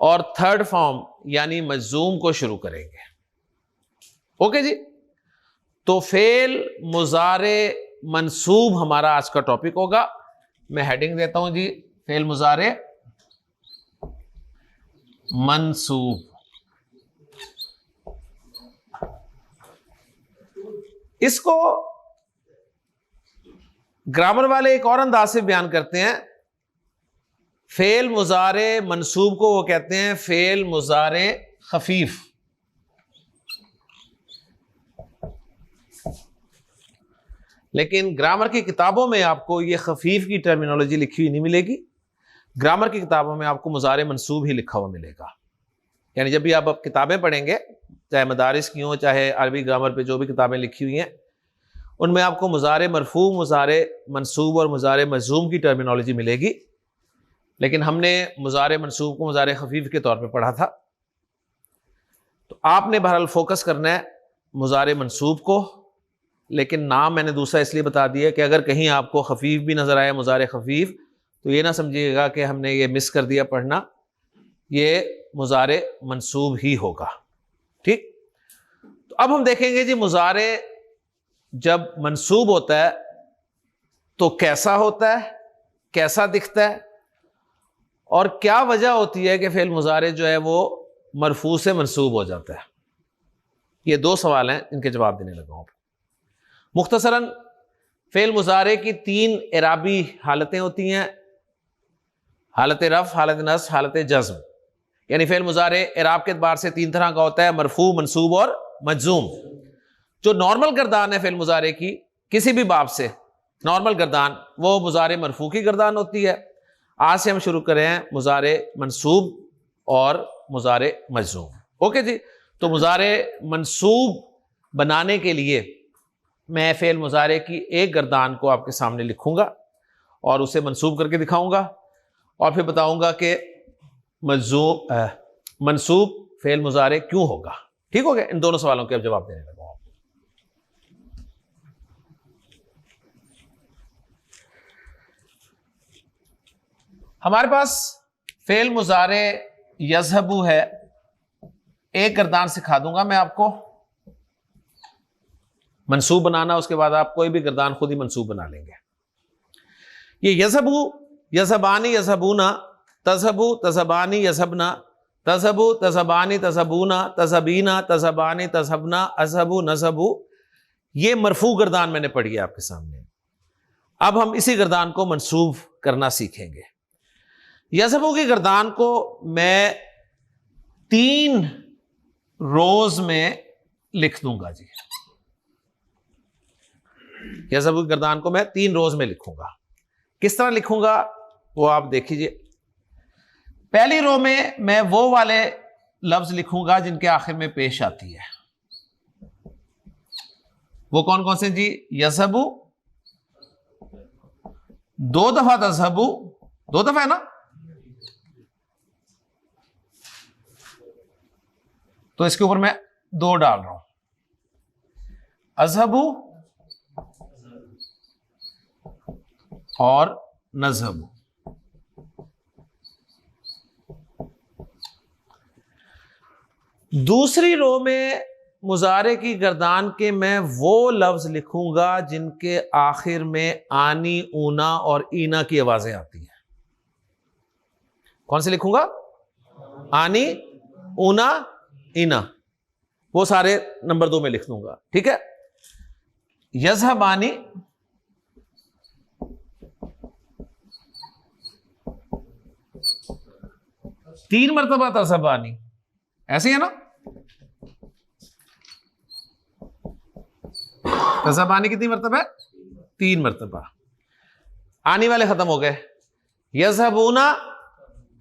اور تھرڈ فارم یعنی مجزوم کو شروع کریں گے، اوکے جی۔ تو فعل مضارع منصوب ہمارا آج کا ٹاپک ہوگا۔ میں ہیڈنگ دیتا ہوں جی، فعل مضارع منصوب۔ اس کو گرامر والے ایک اور انداز سے بیان کرتے ہیں۔ فعل مضارع منصوب کو وہ کہتے ہیں فعل مضارع خفیف۔ لیکن گرامر کی کتابوں میں آپ کو یہ خفیف کی ٹرمینالوجی لکھی ہوئی نہیں ملے گی، گرامر کی کتابوں میں آپ کو مضارع منصوب ہی لکھا ہوا ملے گا۔ یعنی جب بھی آپ کتابیں پڑھیں گے، چاہے مدارس کی ہوں چاہے عربی گرامر پہ جو بھی کتابیں لکھی ہوئی ہیں، ان میں آپ کو مضارع مرفوع، مضارع منصوب اور مضارع مجزوم کی ٹرمینالوجی ملے گی۔ لیکن ہم نے مضارع منصوب کو مضارع خفیف کے طور پہ پڑھا تھا. تو آپ نے بہرحال فوکس کرنا ہے مضارع منصوب کو، لیکن نام میں نے دوسرا اس لیے بتا دیا کہ اگر کہیں آپ کو خفیف بھی نظر آئے مضارع خفیف تو یہ نہ سمجھیے گا کہ ہم نے یہ مس کر دیا پڑھنا، یہ مضارع منصوب ہی ہوگا. ٹھیک، تو اب ہم دیکھیں گے جی مضارع جب منصوب ہوتا ہے تو کیسا ہوتا ہے، کیسا دکھتا ہے، اور کیا وجہ ہوتی ہے کہ فعل مضارع جو ہے وہ مرفوع سے منصوب ہو جاتا ہے. یہ دو سوال ہیں، ان کے جواب دینے لگا ہوں. مختصراً فعل مضارع کی 3 اعرابی حالتیں ہوتی ہیں، حالت رفع، حالت نصب، حالت جزم. یعنی فعل مضارع اعراب کے اعتبار سے 3 طرح کا ہوتا ہے، مرفوع، منصوب اور مجزوم. جو نارمل گردان ہے فعل مضارع کی کسی بھی باب سے، نارمل گردان وہ مضارع مرفوع کی گردان ہوتی ہے. آج سے ہم شروع کریں ہیں مضارع منصوب اور مضارع مجزوم. اوکے جی، تو مضارع منصوب بنانے کے لیے میں فعل مضارع کی ایک گردان کو آپ کے سامنے لکھوں گا اور اسے منصوب کر کے دکھاؤں گا، اور پھر بتاؤں گا کہ منصوب فعل مضارع کیوں ہوگا. ٹھیک ہو گیا؟ ان دونوں سوالوں کے اب جواب دینے لگا ہوں. ہمارے پاس فعل مضارع یذهب ہے، ایک گردان سکھا دوں گا میں آپ کو منصوب بنانا، اس کے بعد آپ کوئی بھی گردان خود ہی منصوب بنا لیں گے. یہ یذهب، یذهبانی، یذهبون، تذهب، تذهبانی، یذهبن، تذهب، تذهبانی، تذهبون، تذهبین، تذهبانی، تذهبن، اذهب، نذهب، یہ مرفوع گردان میں نے پڑھی ہے آپ کے سامنے. اب ہم اسی گردان کو منصوب کرنا سیکھیں گے. یذهب کی گردان کو میں 3 روز میں لکھ دوں گا جی. یذهب کی گردان کو میں 3 روز میں لکھوں گا. کس طرح لکھوں گا وہ آپ دیکھیے. پہلی رو میں میں وہ والے لفظ لکھوں گا جن کے آخر میں پیش آتی ہے. وہ کون کون سے جی؟ یذهب 2 دفعہ، تذهب 2 دفعہ ہے نا، تو اس کے اوپر میں 2 ڈال رہا ہوں. اذهب اور نذهب. دوسری رو میں مضارع کی گردان کے میں وہ لفظ لکھوں گا جن کے آخر میں آنی، اونا اور اینا کی آوازیں آتی ہیں. کون سے لکھوں گا؟ آنی، اونا، اینا، وہ سارے نمبر 2 میں لکھ دوں گا. ٹھیک ہے. یذهبانی، تین مرتبہ تذهبانی، ایسے ہی ہے نا؟ تذهبانی کتنی مرتبہ ہے؟ 3 مرتبہ. آنی والے ختم ہو گئے. یذهبون،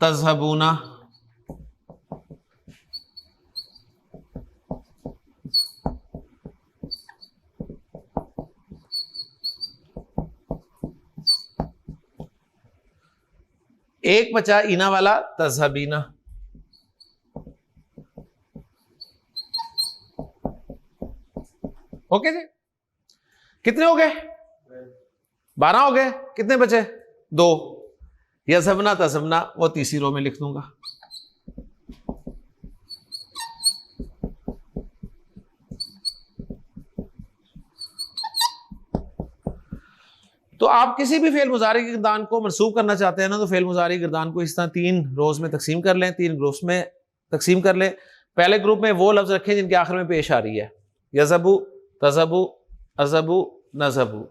تذهبون، ایک بچا اینا والا، تذهبین. اوکے جی، کتنے ہو گئے؟ 12 ہو گئے. کتنے بچے؟ 2. یذهبن، تذهبن وہ تیسری رو میں لکھ دوں گا. تو آپ کسی بھی فعل مضارع کی گردان کو منصوب کرنا چاہتے ہیں نا، تو فعل مضارع کی گردان کو اس طرح 3 روز میں تقسیم کر لیں، 3 گروپس میں تقسیم کر لیں. پہلے گروپ میں وہ لفظ رکھیں جن کے آخر میں پیش آ رہی ہے، یذهب، تذهب، اذهب، نذهب.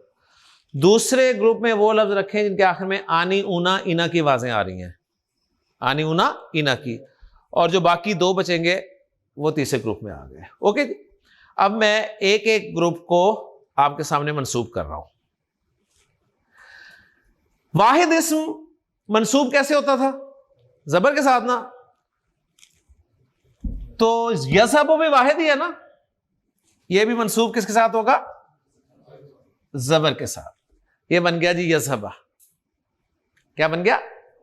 دوسرے گروپ میں وہ لفظ رکھیں جن کے آخر میں آنی، اونا، اینا کی آوازیں آ رہی ہیں، آنی، اونا، اینا کی. اور جو باقی 2 بچیں گے وہ تیسرے گروپ میں آ گئے. اوکے جی. اب میں ایک ایک گروپ کو آپ کے سامنے منصوب کر رہا ہوں. واحد اسم منصوب کیسے ہوتا تھا؟ زبر کے ساتھ نا. تو یذهب بھی واحد ہی ہے نا، یہ بھی منصوب کس کے ساتھ ہوگا؟ زبر کے ساتھ. یہ بن گیا جی یذهب. کیا بن گیا؟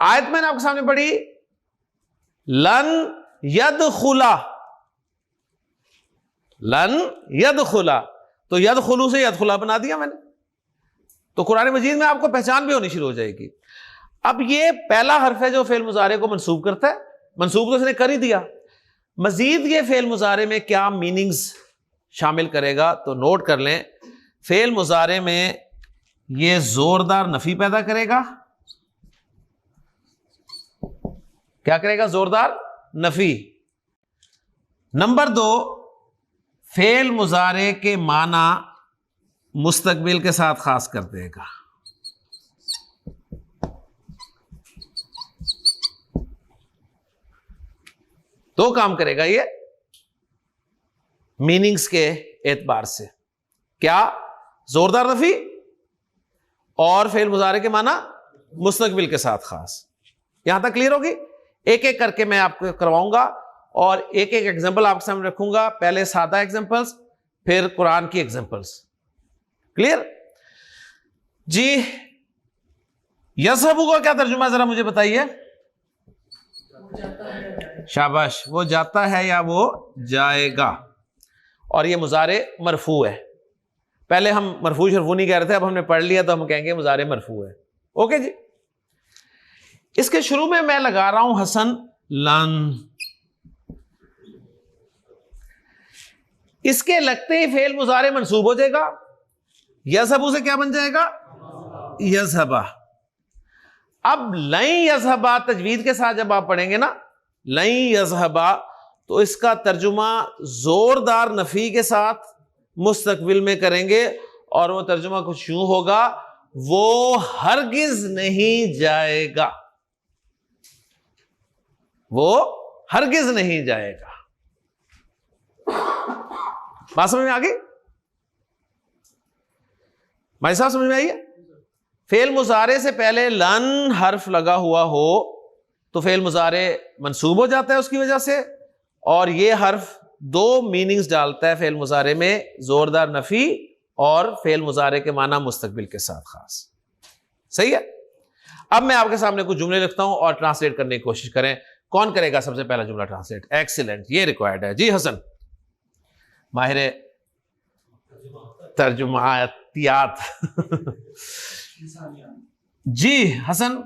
آیت میں نے آپ کے سامنے پڑھی لن یدخلا، لن یدخلا، تو یدخلو سے یدخلا بنا دیا میں نے. تو قرآن مجید میں آپ کو پہچان بھی ہونی شروع ہو جائے گی. اب یہ پہلا حرف ہے جو فعل مضارع کو منسوب کرتا ہے، منسوب تو اس نے کر ہی دیا. مزید یہ فعل مضارع میں کیا میننگز شامل کرے گا تو نوٹ کر لیں. فعل مضارع میں یہ زوردار نفی پیدا کرے گا. کیا کرے گا؟ زوردار نفی. نمبر 2، فعل مضارع کے معنی مستقبل کے ساتھ خاص کر دے گا. دو کام کرے گا یہ میننگز کے اعتبار سے. کیا؟ زوردار نفی اور فعل مضارع کے معنی مستقبل کے ساتھ خاص. یہاں تک کلیئر ہوگی؟ ایک ایک کر کے میں آپ کو کرواؤں گا اور ایک ایک ایگزامپل آپ کے سامنے رکھوں گا. پہلے سادہ ایگزامپلس، پھر قرآن کی ایگزامپلس. کلیئر جی؟ یذهب کا کیا ترجمہ ہے ذرا مجھے بتائیے. شاباش، وہ جاتا ہے یا وہ جائے گا. اور یہ مضارع مرفوع ہے. پہلے ہم مرفوع شرفوع نہیں کہہ رہے تھے، اب ہم نے پڑھ لیا تو ہم کہیں گے مضارع مرفوع ہے. اوکے جی. اس کے شروع میں میں لگا رہا ہوں حسن لن. اس کے لگتے ہی فعل مضارع منصوب ہو جائے گا. یذهب سے کیا بن جائے گا؟ یذهب. اب لن یذهب تجوید کے ساتھ جب آپ پڑھیں گے نا لن یذهب، تو اس کا ترجمہ زوردار نفی کے ساتھ مستقبل میں کریں گے اور وہ ترجمہ کچھ یوں ہوگا، وہ ہرگز نہیں جائے گا. وہ ہرگز نہیں جائے گا. بات سمجھ میں آ گئی؟ بھائی صاحب سمجھ میں آئی ہے؟ فعل مضارع سے پہلے لن حرف لگا ہوا ہو تو فعل مضارع منصوب ہو جاتا ہے اس کی وجہ سے، اور یہ حرف دو میننگز ڈالتا ہے فعل مضارع میں، زوردار نفی اور فعل مضارع کے معنی مستقبل کے ساتھ خاص. صحیح ہے؟ اب میں آپ کے سامنے کچھ جملے لکھتا ہوں اور ٹرانسلیٹ کرنے کی کوشش کریں. کون کرے گا سب سے پہلا جملہ ٹرانسلیٹ؟ ایکسیلنٹ، یہ ریکوائرڈ ہے. جی حسن، ماہر ترجماتیات. جی حسن.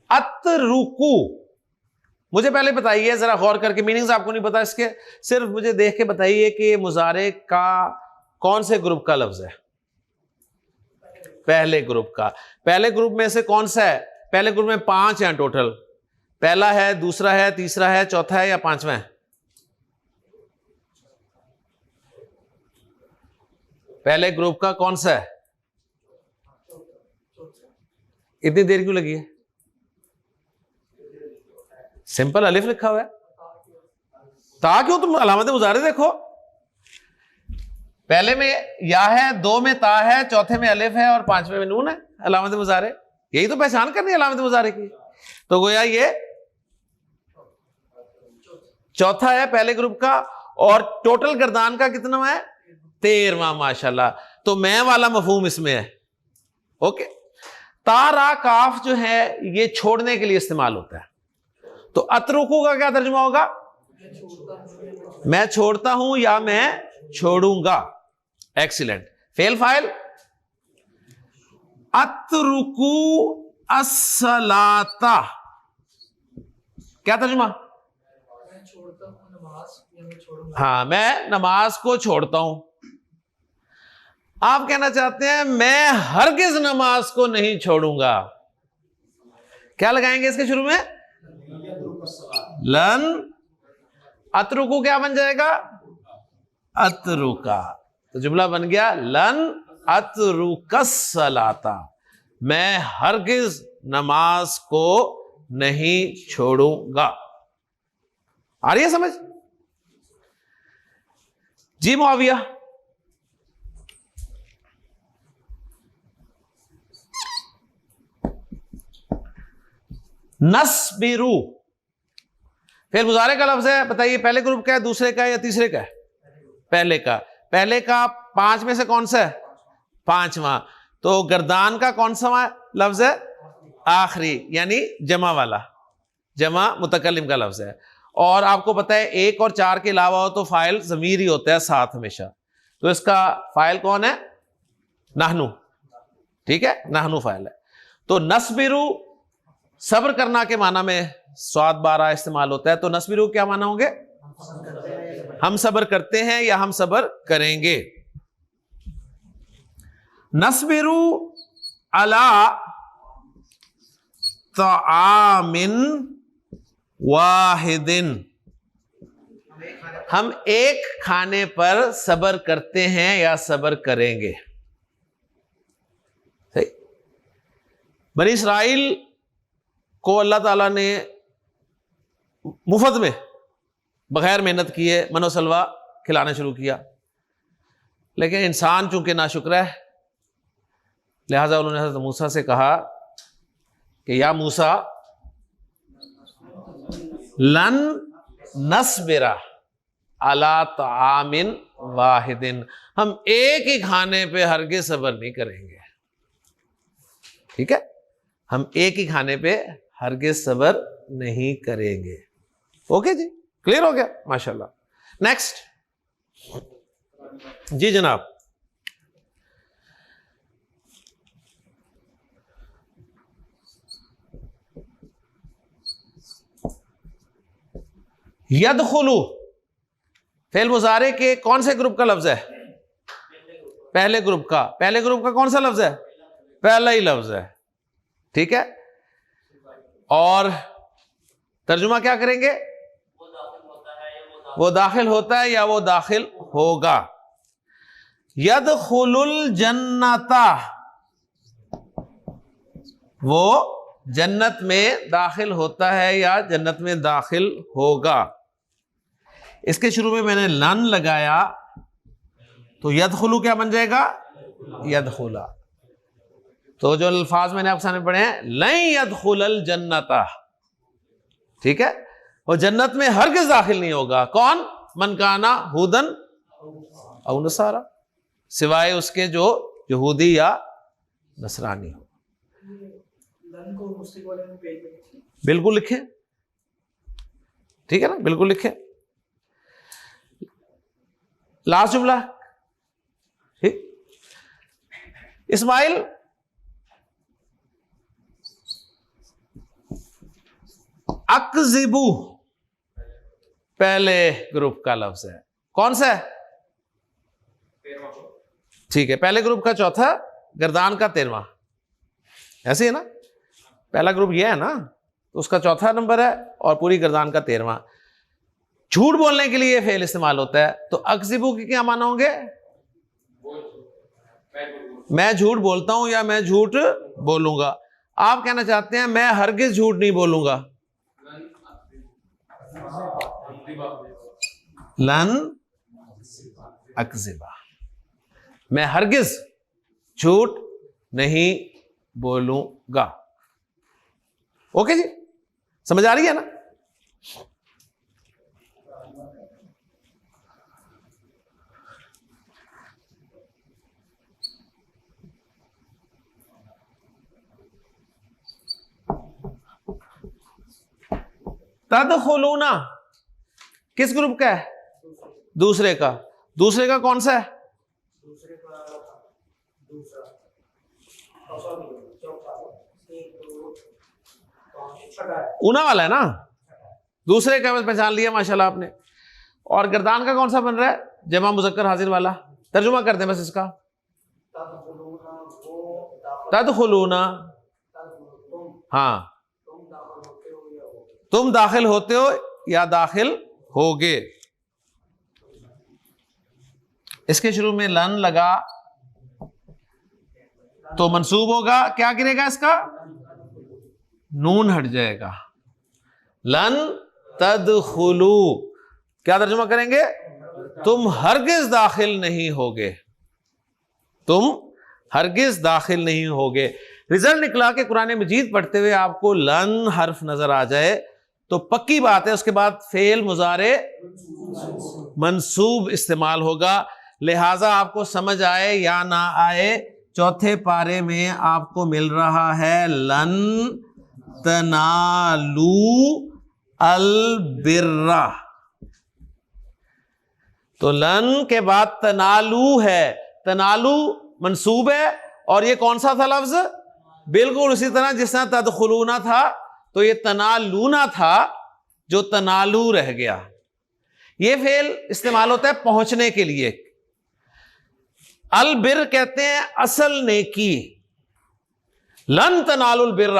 اترکو، مجھے پہلے بتائیے ذرا غور کر کے، میننگز آپ کو نہیں پتا اس کے، صرف مجھے دیکھ کے بتائیے کہ مضارع کا کون سے گروپ کا لفظ ہے؟ پہلے گروپ کا. پہلے گروپ میں سے کون سا ہے؟ پہلے گروپ میں 5 ہیں ٹوٹل. پہلا ہے، دوسرا ہے، تیسرا ہے، چوتھا ہے یا 5واں ہے؟ پہلے گروپ کا کون سا ہے؟ اتنی دیر کیوں لگی ہے؟ سمپل الف لکھا ہوا ہے. تا کیوں؟ تم علامت مضارع دیکھو. پہلے میں یا ہے، 2 میں تا ہے، چوتھے میں الف ہے اور 5ویں میں نون ہے. علامت مضارع یہی تو پہچان کرنی ہے علامت مضارع کی. تو گویا یہ چوتھا ہے پہلے گروپ کا، اور ٹوٹل گردان کا کتنا ہے؟ 13واں. ماشاءاللہ. تو میں والا مفہوم اس میں ہے. اوکے. تا را کاف جو ہے یہ چھوڑنے کے لیے استعمال ہوتا ہے. تو اترکو کا کیا ترجمہ ہوگا؟ میں چھوڑتا ہوں یا میں چھوڑوں گا. ایکسیلنٹ. فعل فاعل اترکو الصلاۃ، کیا ترجمہ؟ ہاں، میں نماز کو چھوڑتا ہوں. آپ کہنا چاہتے ہیں میں ہرگز نماز کو نہیں چھوڑوں گا. کیا لگائیں گے اس کے شروع میں؟ لن. اترکو کیا بن جائے گا؟ اترکا. تو جملہ بن گیا لن اترک الصلاۃ، میں ہرگز نماز کو نہیں چھوڑوں گا. آ رہی ہے سمجھ؟ جی معاویہ. نصبرو فعل مضارع کا لفظ ہے. بتائیے پہلے گروپ کا ہے، دوسرے کا ہے یا تیسرے کا ہے؟ پہلے کا. پہلے کا 5 میں سے کون سا ہے؟ 5واں. تو گردان کا کون سا لفظ ہے؟ آخری، یعنی جمع والا، جمع متکلم کا لفظ ہے. اور آپ کو پتہ ہے 1 اور 4 کے علاوہ ہو تو فاعل ضمیر ہی ہوتا ہے ساتھ ہمیشہ. تو اس کا فاعل کون ہے؟ نحنو. ٹھیک ہے، نحنو فاعل ہے. تو نصبرو صبر کرنا کے معنی میں صاد 12 استعمال ہوتا ہے. تو نصبرو کیا معنی ہوں گے؟ ہم صبر کرتے ہیں یا ہم صبر کریں گے. نصبرو علی طعام واحد، ہم ایک کھانے پر صبر کرتے ہیں یا صبر کریں گے. صحیح. بنی اسرائیل کو اللہ تعالیٰ نے مفت میں بغیر محنت کیے من و سلوہ کھلانا شروع کیا، لیکن انسان چونکہ ناشکر ہے، لہذا انہوں نے حضرت موسیٰ سے کہا کہ یا موسیٰ لن نصبر علی طعام واحد، ہم ایک ہی کھانے پہ ہرگز صبر نہیں کریں گے. ٹھیک ہے، ہم ایک ہی کھانے پہ ہرگز صبر نہیں کریں گے. اوکے جی، کلیئر ہو گیا؟ ماشاءاللہ. نیکسٹ. جی جناب. یدخلو فعل مضارع کے کون سے گروپ کا لفظ ہے؟ پہلے گروپ کا. پہلے گروپ کا کون سا لفظ ہے؟ پہلا ہی لفظ ہے. ٹھیک ہے، اور ترجمہ کیا کریں گے؟ وہ داخل ہوتا ہے یا وہ داخل ہوگا. یدخل الجنت، وہ جنت میں داخل ہوتا ہے یا جنت میں داخل ہوگا. اس کے شروع میں نے لن لگایا تو یدخلو کیا بن جائے گا؟ یدخلا. تو جو الفاظ میں نے آپ کے سامنے پڑھے ہیں، لن یدخل الجنت، ٹھیک ہے، وہ جنت میں ہرگز داخل نہیں ہوگا. کون؟ من کانا ہودن او نصارا، سوائے اس کے جو یہودی یا نصرانی ہو. بالکل لکھیں، ٹھیک ہے نا، بالکل لکھیں. لاسٹ جملہ. ٹھیک. اسماعیل اکذبو پہلے گروپ کا لفظ ہے. کون سا ہے؟ ٹھیک ہے، پہلے گروپ کا چوتھا، گردان کا 13واں. ایسے ہے نا، پہلا گروپ یہ ہے نا، تو اس کا چوتھا نمبر ہے اور پوری گردان کا 13واں. جھوٹ بولنے کے لیے یہ فعل استعمال ہوتا ہے. تو اکذبو کے کیا معنی ہوں گے؟ میں جھوٹ بولتا ہوں یا میں جھوٹ بولوں گا. آپ کہنا چاہتے ہیں میں ہرگز جھوٹ نہیں بولوں گا. لن اکذبا، میں ہرگز جھوٹ نہیں بولوں گا. اوکے جی، سمجھ آ رہی ہے نا؟ تدخلون کس گروپ کا ہے؟ دوسرے کا. دوسرے کا کون سا ہے؟ اونا والا ہے نا. دوسرے کا پہچان لیا ماشاءاللہ آپ نے. اور گردان کا کون سا بن رہا ہے؟ جمع مذکر حاضر والا. ترجمہ کر دیں بس اس کا. تدخلون، ہاں، تم داخل ہوتے ہو یا داخل ہوگے. اس کے شروع میں لن لگا تو منصوب ہوگا. کیا گرے گا اس کا؟ نون ہٹ جائے گا. لن تدخلو کیا ترجمہ کریں گے؟ تم ہرگز داخل نہیں ہوگے. تم ہرگز داخل نہیں ہوگے. رزلٹ نکلا کہ قرآن مجید پڑھتے ہوئے آپ کو لن حرف نظر آ جائے تو پکی بات ہے اس کے بعد فعل مضارع منصوب استعمال ہوگا. لہذا آپ کو سمجھ آئے یا نہ آئے، چوتھے پارے میں آپ کو مل رہا ہے لن تنالو البر، تو لن کے بعد تنالو ہے، تنالو منصوب ہے، اور یہ کون سا تھا لفظ؟ بالکل اسی طرح جس طرح تدخلونا تھا تو یہ تنالونا تھا جو تنالو رہ گیا۔ یہ فعل استعمال ہوتا ہے پہنچنے کے لیے۔ البر کہتے ہیں اصل نیکی، لن تنالوا البر،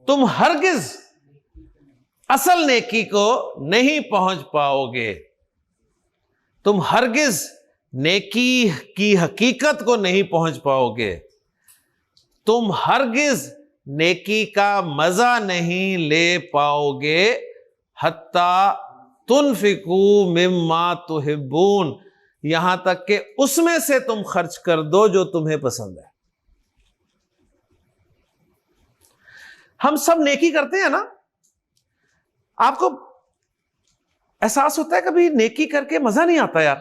تم ہرگز اصل نیکی کو نہیں پہنچ پاؤ گے، تم ہرگز نیکی کی حقیقت کو نہیں پہنچ پاؤ گے، تم ہرگز نیکی کا مزہ نہیں لے پاؤ گے، حتیٰ تنفقوا مما تحبون، یہاں تک کہ اس میں سے تم خرچ کر دو جو تمہیں پسند ہے۔ ہم سب نیکی کرتے ہیں نا، آپ کو احساس ہوتا ہے کبھی نیکی کر کے مزہ نہیں آتا؟ یار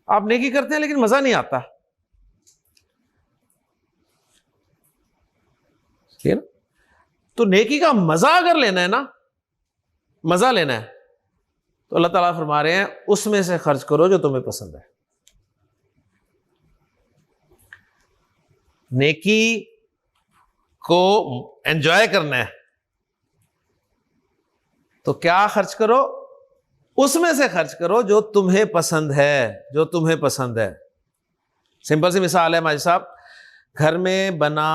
آپ نیکی کرتے ہیں لیکن مزہ نہیں آتا، تو نیکی کا مزہ اگر لینا ہے نا، مزہ لینا ہے تو اللہ تعالیٰ فرما رہے ہیں اس میں سے خرچ کرو جو تمہیں پسند ہے۔ نیکی کو انجوائے کرنا ہے تو کیا خرچ کرو؟ اس میں سے خرچ کرو جو تمہیں پسند ہے، جو تمہیں پسند ہے۔ سمپل سی مثال ہے ماجد صاحب، گھر میں بنا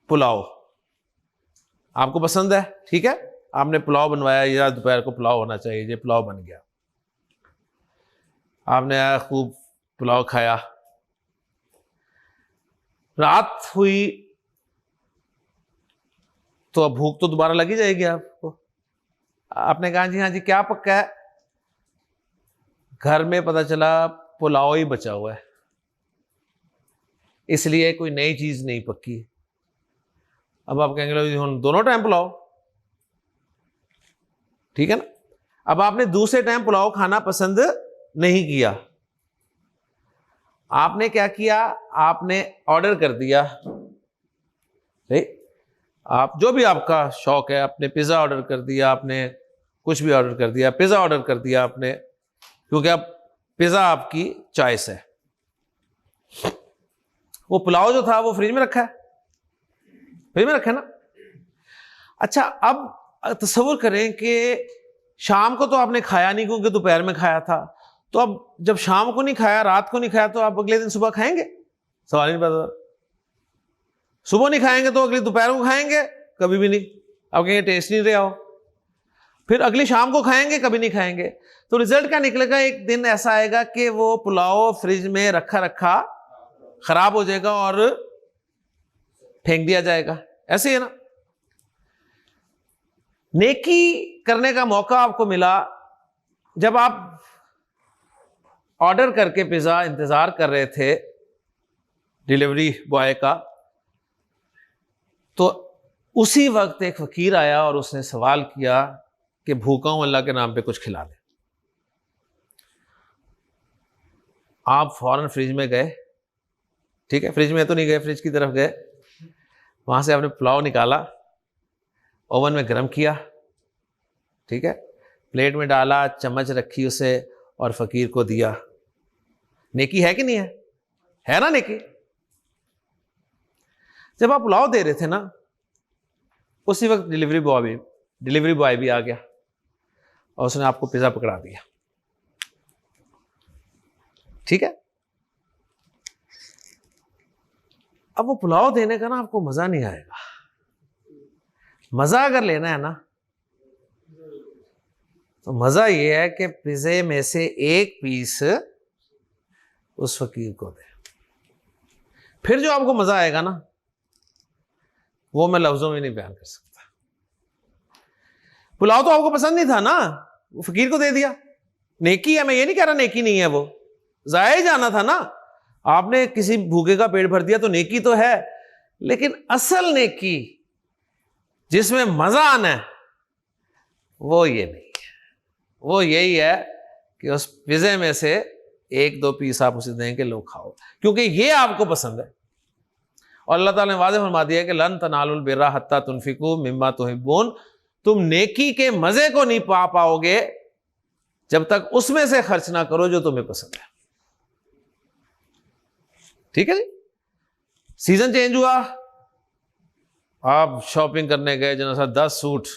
پلاؤ آپ کو پسند ہے، ٹھیک ہے، آپ نے پلاؤ بنوایا، یا دوپہر کو پلاؤ ہونا چاہیے، یہ پلاؤ بن گیا، آپ نے خوب پلاؤ کھایا، رات ہوئی تو اب بھوک تو دوبارہ لگی جائے گی آپ کو، آپ نے کہا جی ہاں جی کیا پکا ہے؟ گھر میں پتہ چلا پلاؤ ہی بچا ہوا ہے، اس لیے کوئی نئی چیز نہیں پکی۔ اب آپ کہیں گے ہم دونوں ٹائم پلاؤ، ٹھیک ہے نا، اب آپ نے دوسرے ٹائم پلاؤ کھانا پسند نہیں کیا، آپ نے کیا کیا؟ آپ نے آرڈر کر دیا، آپ جو بھی آپ کا شوق ہے، آپ نے پیزا آرڈر کر دیا، آپ نے کچھ بھی آرڈر کر دیا، پیزا آرڈر کر دیا آپ نے، کیونکہ اب پیزا آپ کی چوائس ہے۔ وہ پلاؤ جو تھا وہ فریج میں رکھا ہے، فریج میں رکھا ہے نا۔ اچھا اب تصور کریں کہ شام کو تو آپ نے کھایا نہیں کیونکہ دوپہر میں کھایا تھا، تو اب جب شام کو نہیں کھایا، رات کو نہیں کھایا، تو آپ اگلے دن صبح کھائیں گے؟ سوال نہیں پیدا۔ صبح نہیں کھائیں گے تو اگلی دوپہر کو کھائیں گے؟ کبھی بھی نہیں، آپ کہیں گے ٹیسٹ نہیں رہا ہو۔ پھر اگلی شام کو کھائیں گے؟ کبھی نہیں کھائیں گے۔ تو رزلٹ کیا نکلے گا؟ ایک دن ایسا آئے گا کہ وہ پلاؤ فریج میں رکھا رکھا خراب ہو جائے گا اور پھینک دیا جائے گا، ایسے ہی ہے نا۔ نیکی کرنے کا موقع آپ کو ملا جب آپ آرڈر کر کے پیزا انتظار کر رہے تھے ڈیلیوری بوائے کا، تو اسی وقت ایک فقیر آیا اور اس نے سوال کیا کہ بھوکا ہوں، اللہ کے نام پہ کچھ کھلا دیں۔ آپ فوراً فریج میں گئے، ٹھیک ہے، فریج میں تو نہیں گئے، فریج کی طرف گئے، وہاں سے آپ نے پلاؤ نکالا، اوون میں گرم کیا، ٹھیک ہے، پلیٹ میں ڈالا، چمچ رکھی اسے اور فقیر کو دیا۔ نیکی ہے کہ نہیں ہے؟ ہے نا نیکی؟ جب آپ پلاؤ دے رہے تھے نا، اسی وقت ڈیلیوری بوائے بھی آ گیا اور اس نے آپ کو پیزا پکڑا دیا، ٹھیک ہے۔ اب وہ پلاؤ دینے کا نا آپ کو مزہ نہیں آئے گا۔ مزہ اگر لینا ہے نا تو مزہ یہ ہے کہ پیزے میں سے ایک پیس اس فقیر کو دے۔ پھر جو آپ کو مزہ آئے گا نا وہ میں لفظوں میں نہیں بیان کر سکتا۔ پلاؤ تو آپ کو پسند نہیں تھا نا، وہ فقیر کو دے دیا، نیکی ہے، میں یہ نہیں کہہ رہا نیکی نہیں ہے، وہ ضائع ہی جانا تھا نا۔ آپ نے کسی بھوکے کا پیٹ بھر دیا تو نیکی تو ہے، لیکن اصل نیکی جس میں مزہ آنا ہے وہ یہ نہیں ہے، وہ یہی ہے کہ اس پزے میں سے 1-2 پیس آپ اسے دیں کہ لو کھاؤ، کیونکہ یہ آپ کو پسند ہے. اور اللہ تعالیٰ نے واضح فرما دیا کہ لن تنالوا البر حتی تنفقوا مما تحبون، تم نیکی کے مزے کو نہیں پا پاؤ گے جب تک اس میں سے خرچ نہ کرو جو تمہیں پسند ہے. ٹھیک ہے جی. سیزن چینج ہوا، آپ شاپنگ کرنے گئے، جناب صاحب 10 سوٹ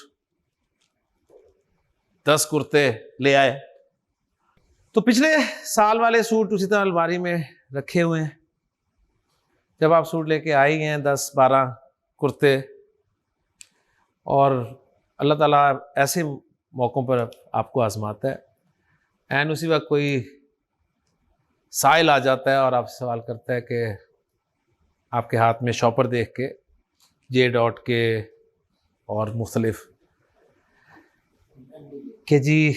10 کرتے لے آئے، تو پچھلے سال والے سوٹ اسی طرح الماری میں رکھے ہوئے ہیں. جب آپ سوٹ لے کے آئی ہیں 10-12 کرتے، اور اللہ تعالیٰ ایسے موقعوں پر آپ کو آزماتا ہے، اینڈ اسی وقت کوئی سائل آ جاتا ہے اور آپ سے سوال کرتا ہے کہ آپ کے ہاتھ میں شاپر دیکھ کے جے ڈاٹ کے اور مختلف کہ جی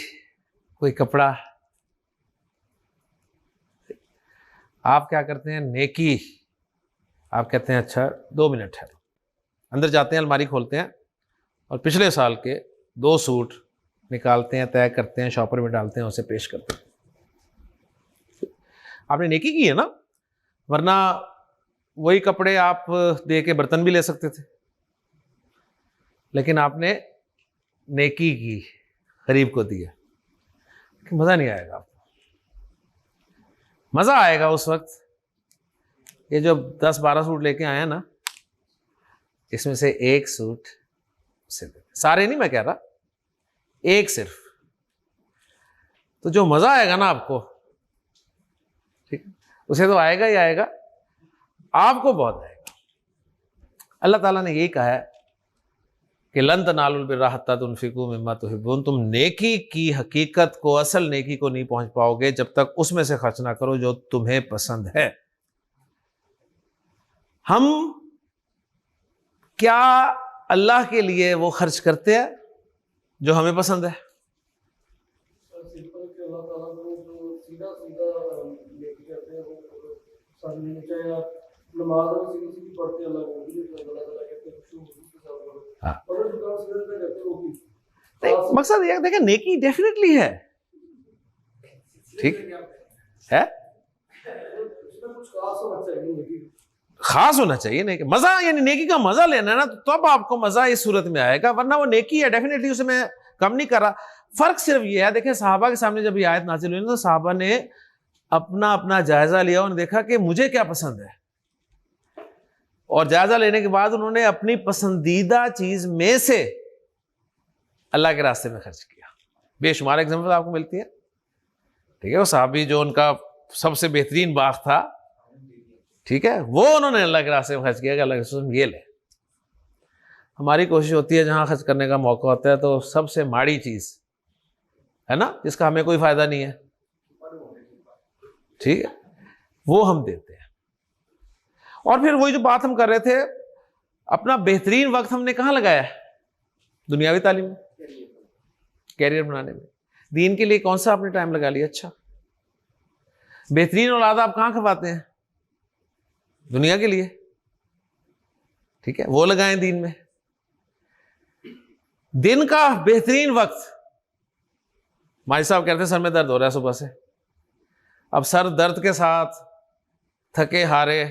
کوئی کپڑا، آپ کیا کرتے ہیں؟ نیکی، آپ کہتے ہیں اچھا 2 منٹ ہے، اندر جاتے ہیں، الماری کھولتے ہیں اور پچھلے سال کے 2 سوٹ نکالتے ہیں، طے کرتے ہیں، شاپر میں ڈالتے ہیں، اسے پیش کرتے ہیں. آپ نے نیکی کی ہے نا، ورنہ وہی کپڑے آپ دے کے برتن بھی لے سکتے تھے، لیکن آپ نے نیکی کی، غریب کو دیا. مزہ نہیں آئے گا آپ کو. مزہ آئے گا اس وقت یہ جو 10-12 سوٹ لے کے آئے ہیں نا، اس میں سے 1 سوٹ سے سارے نہیں میں کہہ رہا، 1 صرف، تو جو مزہ آئے گا نا آپ کو، ٹھیک، اسے تو آئے گا ہی آئے گا، آپ کو بہت آئے گا. اللہ تعالیٰ نے یہی کہا ہے کہ لن تنالوا البر حتی تنفقوا مما تحبون، تم نیکی کی حقیقت کو، اصل نیکی کو نہیں پہنچ پاؤ گے جب تک اس میں سے خرچ نہ کرو جو تمہیں پسند ہے. ہم کیا اللہ کے لیے وہ خرچ کرتے ہیں جو ہمیں پسند ہے؟ سمپل کہ اللہ تعالیٰ نے جو سیدھا نیکی کرتے ہیں وہ ساری نہیں، چاہے آپ نماز میں سیدھی پڑھتے ہیں، اللہ کو بھی اللہ تعالیٰ کہتے ہیں خوشی حضور کے ساتھ پڑھو، اور جو کام سیدھا پہ کرتے ہیں وہ بھی مقصد یہ دیکھیں نیکی ڈیفینیٹلی ہے، ٹھیک ہے، اس میں کچھ خاص ہونا چاہیے نیکی، خاص ہونا چاہیے. نیکی مزہ، یعنی نیکی کا مزہ لینا ہے نا، تو تب آپ کو مزہ اس صورت میں آئے گا، ورنہ وہ نیکی ہے ڈیفینیٹلی، اسے میں کم نہیں کر رہا. فرق صرف یہ ہے، دیکھیں صحابہ کے سامنے جب یہ آیت نازل ہوئی تو صحابہ نے اپنا جائزہ لیا، انہوں نے دیکھا کہ مجھے کیا پسند ہے، اور جائزہ لینے کے بعد انہوں نے اپنی پسندیدہ چیز میں سے اللہ کے راستے میں خرچ کیا. بے شمار ایگزامپل آپ کو ملتی ہے، ٹھیک ہے. وہ صحابی جو ان کا سب سے بہترین باغ تھا، ٹھیک ہے، وہ انہوں نے اللہ کے راستے میں خرچ کیا کہ اللہ کے رسول یہ لے. ہماری کوشش ہوتی ہے جہاں خرچ کرنے کا موقع ہوتا ہے تو سب سے ماڑی چیز ہے نا، جس کا ہمیں کوئی فائدہ نہیں ہے، ٹھیک ہے، وہ ہم دیتے ہیں. اور پھر وہی جو بات ہم کر رہے تھے، اپنا بہترین وقت ہم نے کہاں لگایا ہے؟ دنیاوی تعلیم میں، کیریئر بنانے میں. دین کے لیے کون سا آپ نے ٹائم لگا لیا؟ اچھا، بہترین اولاد آپ کہاں کھواتے ہیں؟ دنیا کے لیے، ٹھیک ہے، وہ لگائیں دین میں. دن کا بہترین وقت، ماجد صاحب کہتے ہیں سر میں درد ہو رہا ہے صبح سے، اب سر درد کے ساتھ تھکے ہارے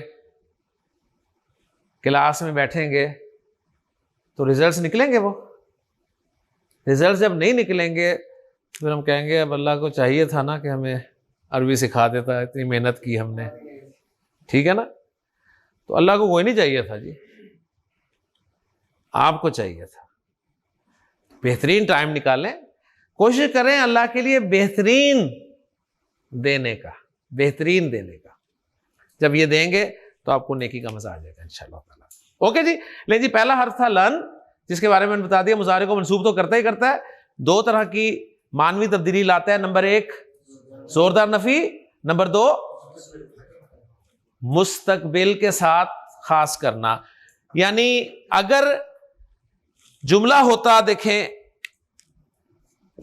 کلاس میں بیٹھیں گے تو ریزلٹس نکلیں گے؟ وہ ریزلٹس جب نہیں نکلیں گے پھر ہم کہیں گے اب اللہ کو چاہیے تھا نا کہ ہمیں عربی سکھا دیتا، اتنی محنت کی ہم نے، ٹھیک ہے نا. تو اللہ کو کوئی نہیں چاہیے تھا جی، آپ کو چاہیے تھا. بہترین ٹائم نکالیں، کوشش کریں اللہ کے لیے بہترین دینے کا، بہترین دینے کا. جب یہ دیں گے تو آپ کو نیکی کا مزہ آ جائے گا انشاءاللہ تعالیٰ. اوکے جی. لیکن جی پہلا حرف تھا لن، جس کے بارے میں نے بتا دیا مضارع کو منصوب تو کرتا ہی کرتا ہے. 2 طرح کی معنوی تبدیلی لاتا ہے. نمبر 1 زوردار نفی، نمبر 2 مستقبل کے ساتھ خاص کرنا. یعنی اگر جملہ ہوتا، دیکھیں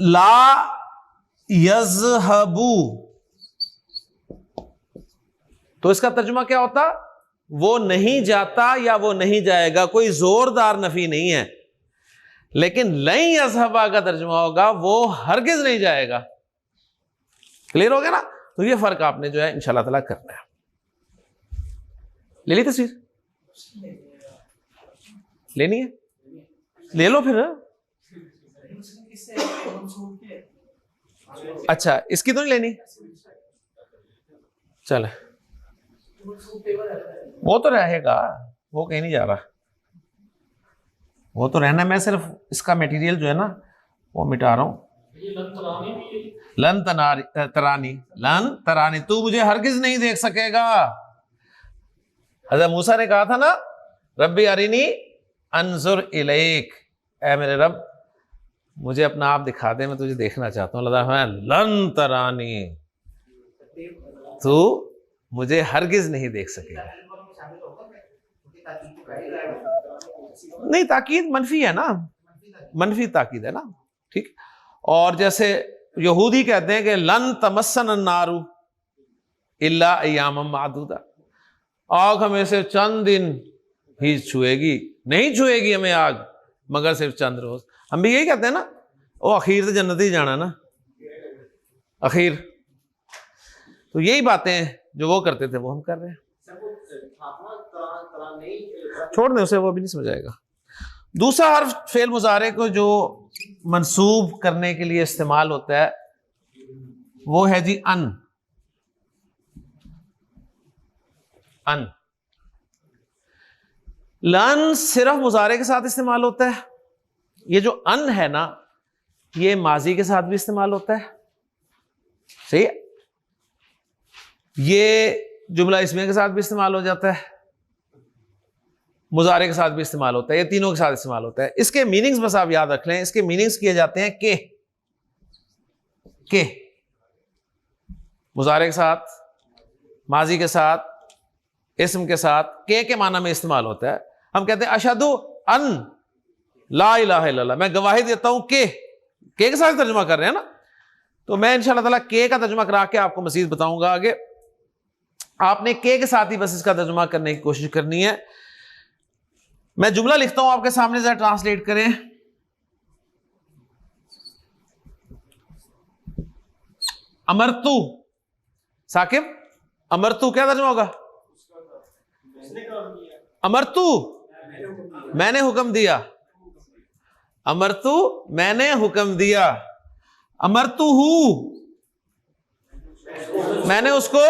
لا یذہبو، تو اس کا ترجمہ کیا ہوتا؟ وہ نہیں جاتا یا وہ نہیں جائے گا. کوئی زوردار نفی نہیں ہے. لیکن لن یذہبا کا ترجمہ ہوگا وہ ہرگز نہیں جائے گا. کلیئر ہو گیا نا؟ تو یہ فرق آپ نے جو ہے انشاءاللہ تعالیٰ کرنا ہے. لے لی تصویر؟ لینی ہے؟ لے لو پھر. اچھا اس کی تو نہیں لینی؟ چلے وہ تو رہے گا، وہ کہیں نہیں جا رہا، وہ تو رہنا. میں صرف اس کا میٹیریل جو ہے نا وہ مٹا رہا ہوں. لن ترانی تو مجھے ہرگز نہیں دیکھ سکے گا. حضرت موسیٰ نے کہا تھا نا ربی ارینی انظر الیک، اے میرے رب مجھے اپنا آپ دکھا دے، میں تجھے دیکھنا چاہتا ہوں. اللہ تعالیٰ لن ترانی تو مجھے ہرگز نہیں دیکھ سکے گا. نہیں تاکید منفی ہے نا، منفی تاکید ہے نا. ٹھیک. اور جیسے یہودی کہتے ہیں کہ لن تمسن النار الا ایاما معدودہ، آگ ہمیں صرف چند دن ہی چھوئے گی، نہیں چھوئے گی ہمیں آگ مگر صرف چند روز. ہم بھی یہی کہتے ہیں نا، وہ اخیر سے جنت ہی جانا نا، اخیر. تو یہی باتیں جو وہ کرتے تھے وہ ہم کر رہے ہیں. چھوڑ دیں اسے، وہ بھی نہیں سمجھ آئے گا. دوسرا حرف فعل مضارع کو جو منصوب کرنے کے لیے استعمال ہوتا ہے وہ ہے جی ان. ان لن صرف مضارع کے ساتھ استعمال ہوتا ہے. یہ جو ان ہے نا یہ ماضی کے ساتھ بھی استعمال ہوتا ہے. صحیح ہے؟ یہ جملہ اسمیہ کے ساتھ بھی استعمال ہو جاتا ہے، مضارع کے ساتھ بھی استعمال ہوتا ہے، یہ تینوں کے ساتھ استعمال ہوتا ہے. اس کے میننگز بس آپ یاد رکھ لیں. اس کے میننگز کیے جاتے ہیں کہ مضارع کے ساتھ، ماضی کے ساتھ، اسم کے ساتھ. کے معنی میں استعمال ہوتا ہے. ہم کہتے ہیں اشہدو ان لا الہ الا اللہ، میں گواہی دیتا ہوں کہ کے ساتھ ترجمہ کر رہے ہیں نا. تو میں انشاءاللہ تعالیٰ کے کا ترجمہ کرا کے آپ کو مزید بتاؤں گا آگے. آپ نے کے ساتھ ہی بس اس کا ترجمہ کرنے کی کوشش کرنی ہے. میں جملہ لکھتا ہوں آپ کے سامنے، ذرا ٹرانسلیٹ کریں. امرتو ثاقب، امرتو کیا ترجمہ ہوگا؟ امرتو میں نے حکم دیا، امرتو میں نے حکم دیا. امرتو ہوں میں نے اس کو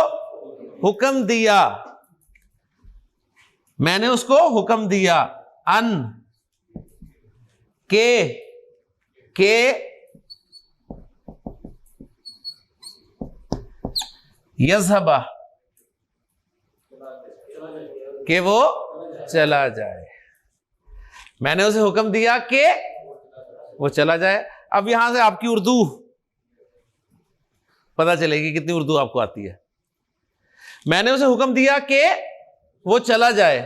حکم دیا، میں نے اس کو حکم دیا. ان کے یذہبا کہ وہ چلا جائے. میں نے اسے حکم دیا کہ وہ چلا جائے. اب یہاں سے آپ کی اردو پتہ چلے گی کتنی اردو آپ کو آتی ہے. میں نے اسے حکم دیا کہ وہ چلا جائے،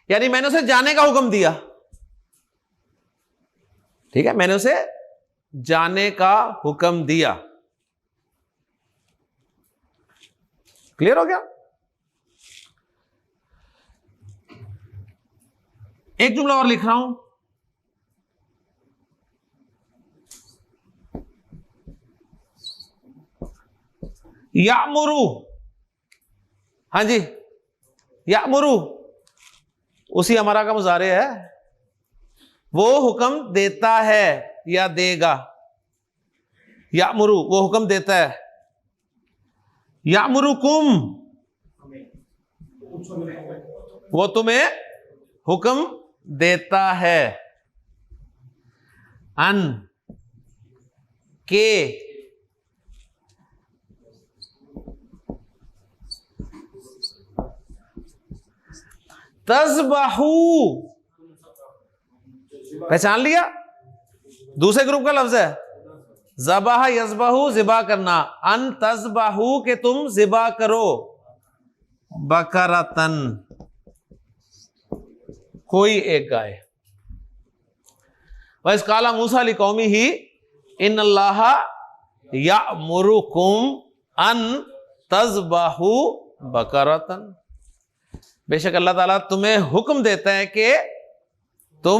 یعنی میں نے اسے جانے کا حکم دیا. ٹھیک ہے، میں نے اسے جانے کا حکم دیا. کلیئر ہو گیا؟ ایک جملہ اور لکھ رہا ہوں. یامرو، ہاں جی یامرو اسی امرا کا مضارع ہے. وہ حکم دیتا ہے یا دے گا. یامرو وہ حکم دیتا ہے. یامرکم وہ تمہیں حکم دیتا ہے. ان کے تذبحو، پہچان لیا؟ دوسرے گروپ کا لفظ ہے. ذبح یذبح ذبح کرنا. ان تذبحو کہ تم ذبح کرو. بقرۃن کوئی ایک گائے. وَإِذْ قَالَ مُوسَىٰ لِقَوْمِهِ إِنَّ اللَّهَ يَأْمُرُكُمْ أَن تَذْبَحُوا بَقَرَةً، بے شک اللہ تعالیٰ تمہیں حکم دیتا ہے کہ تم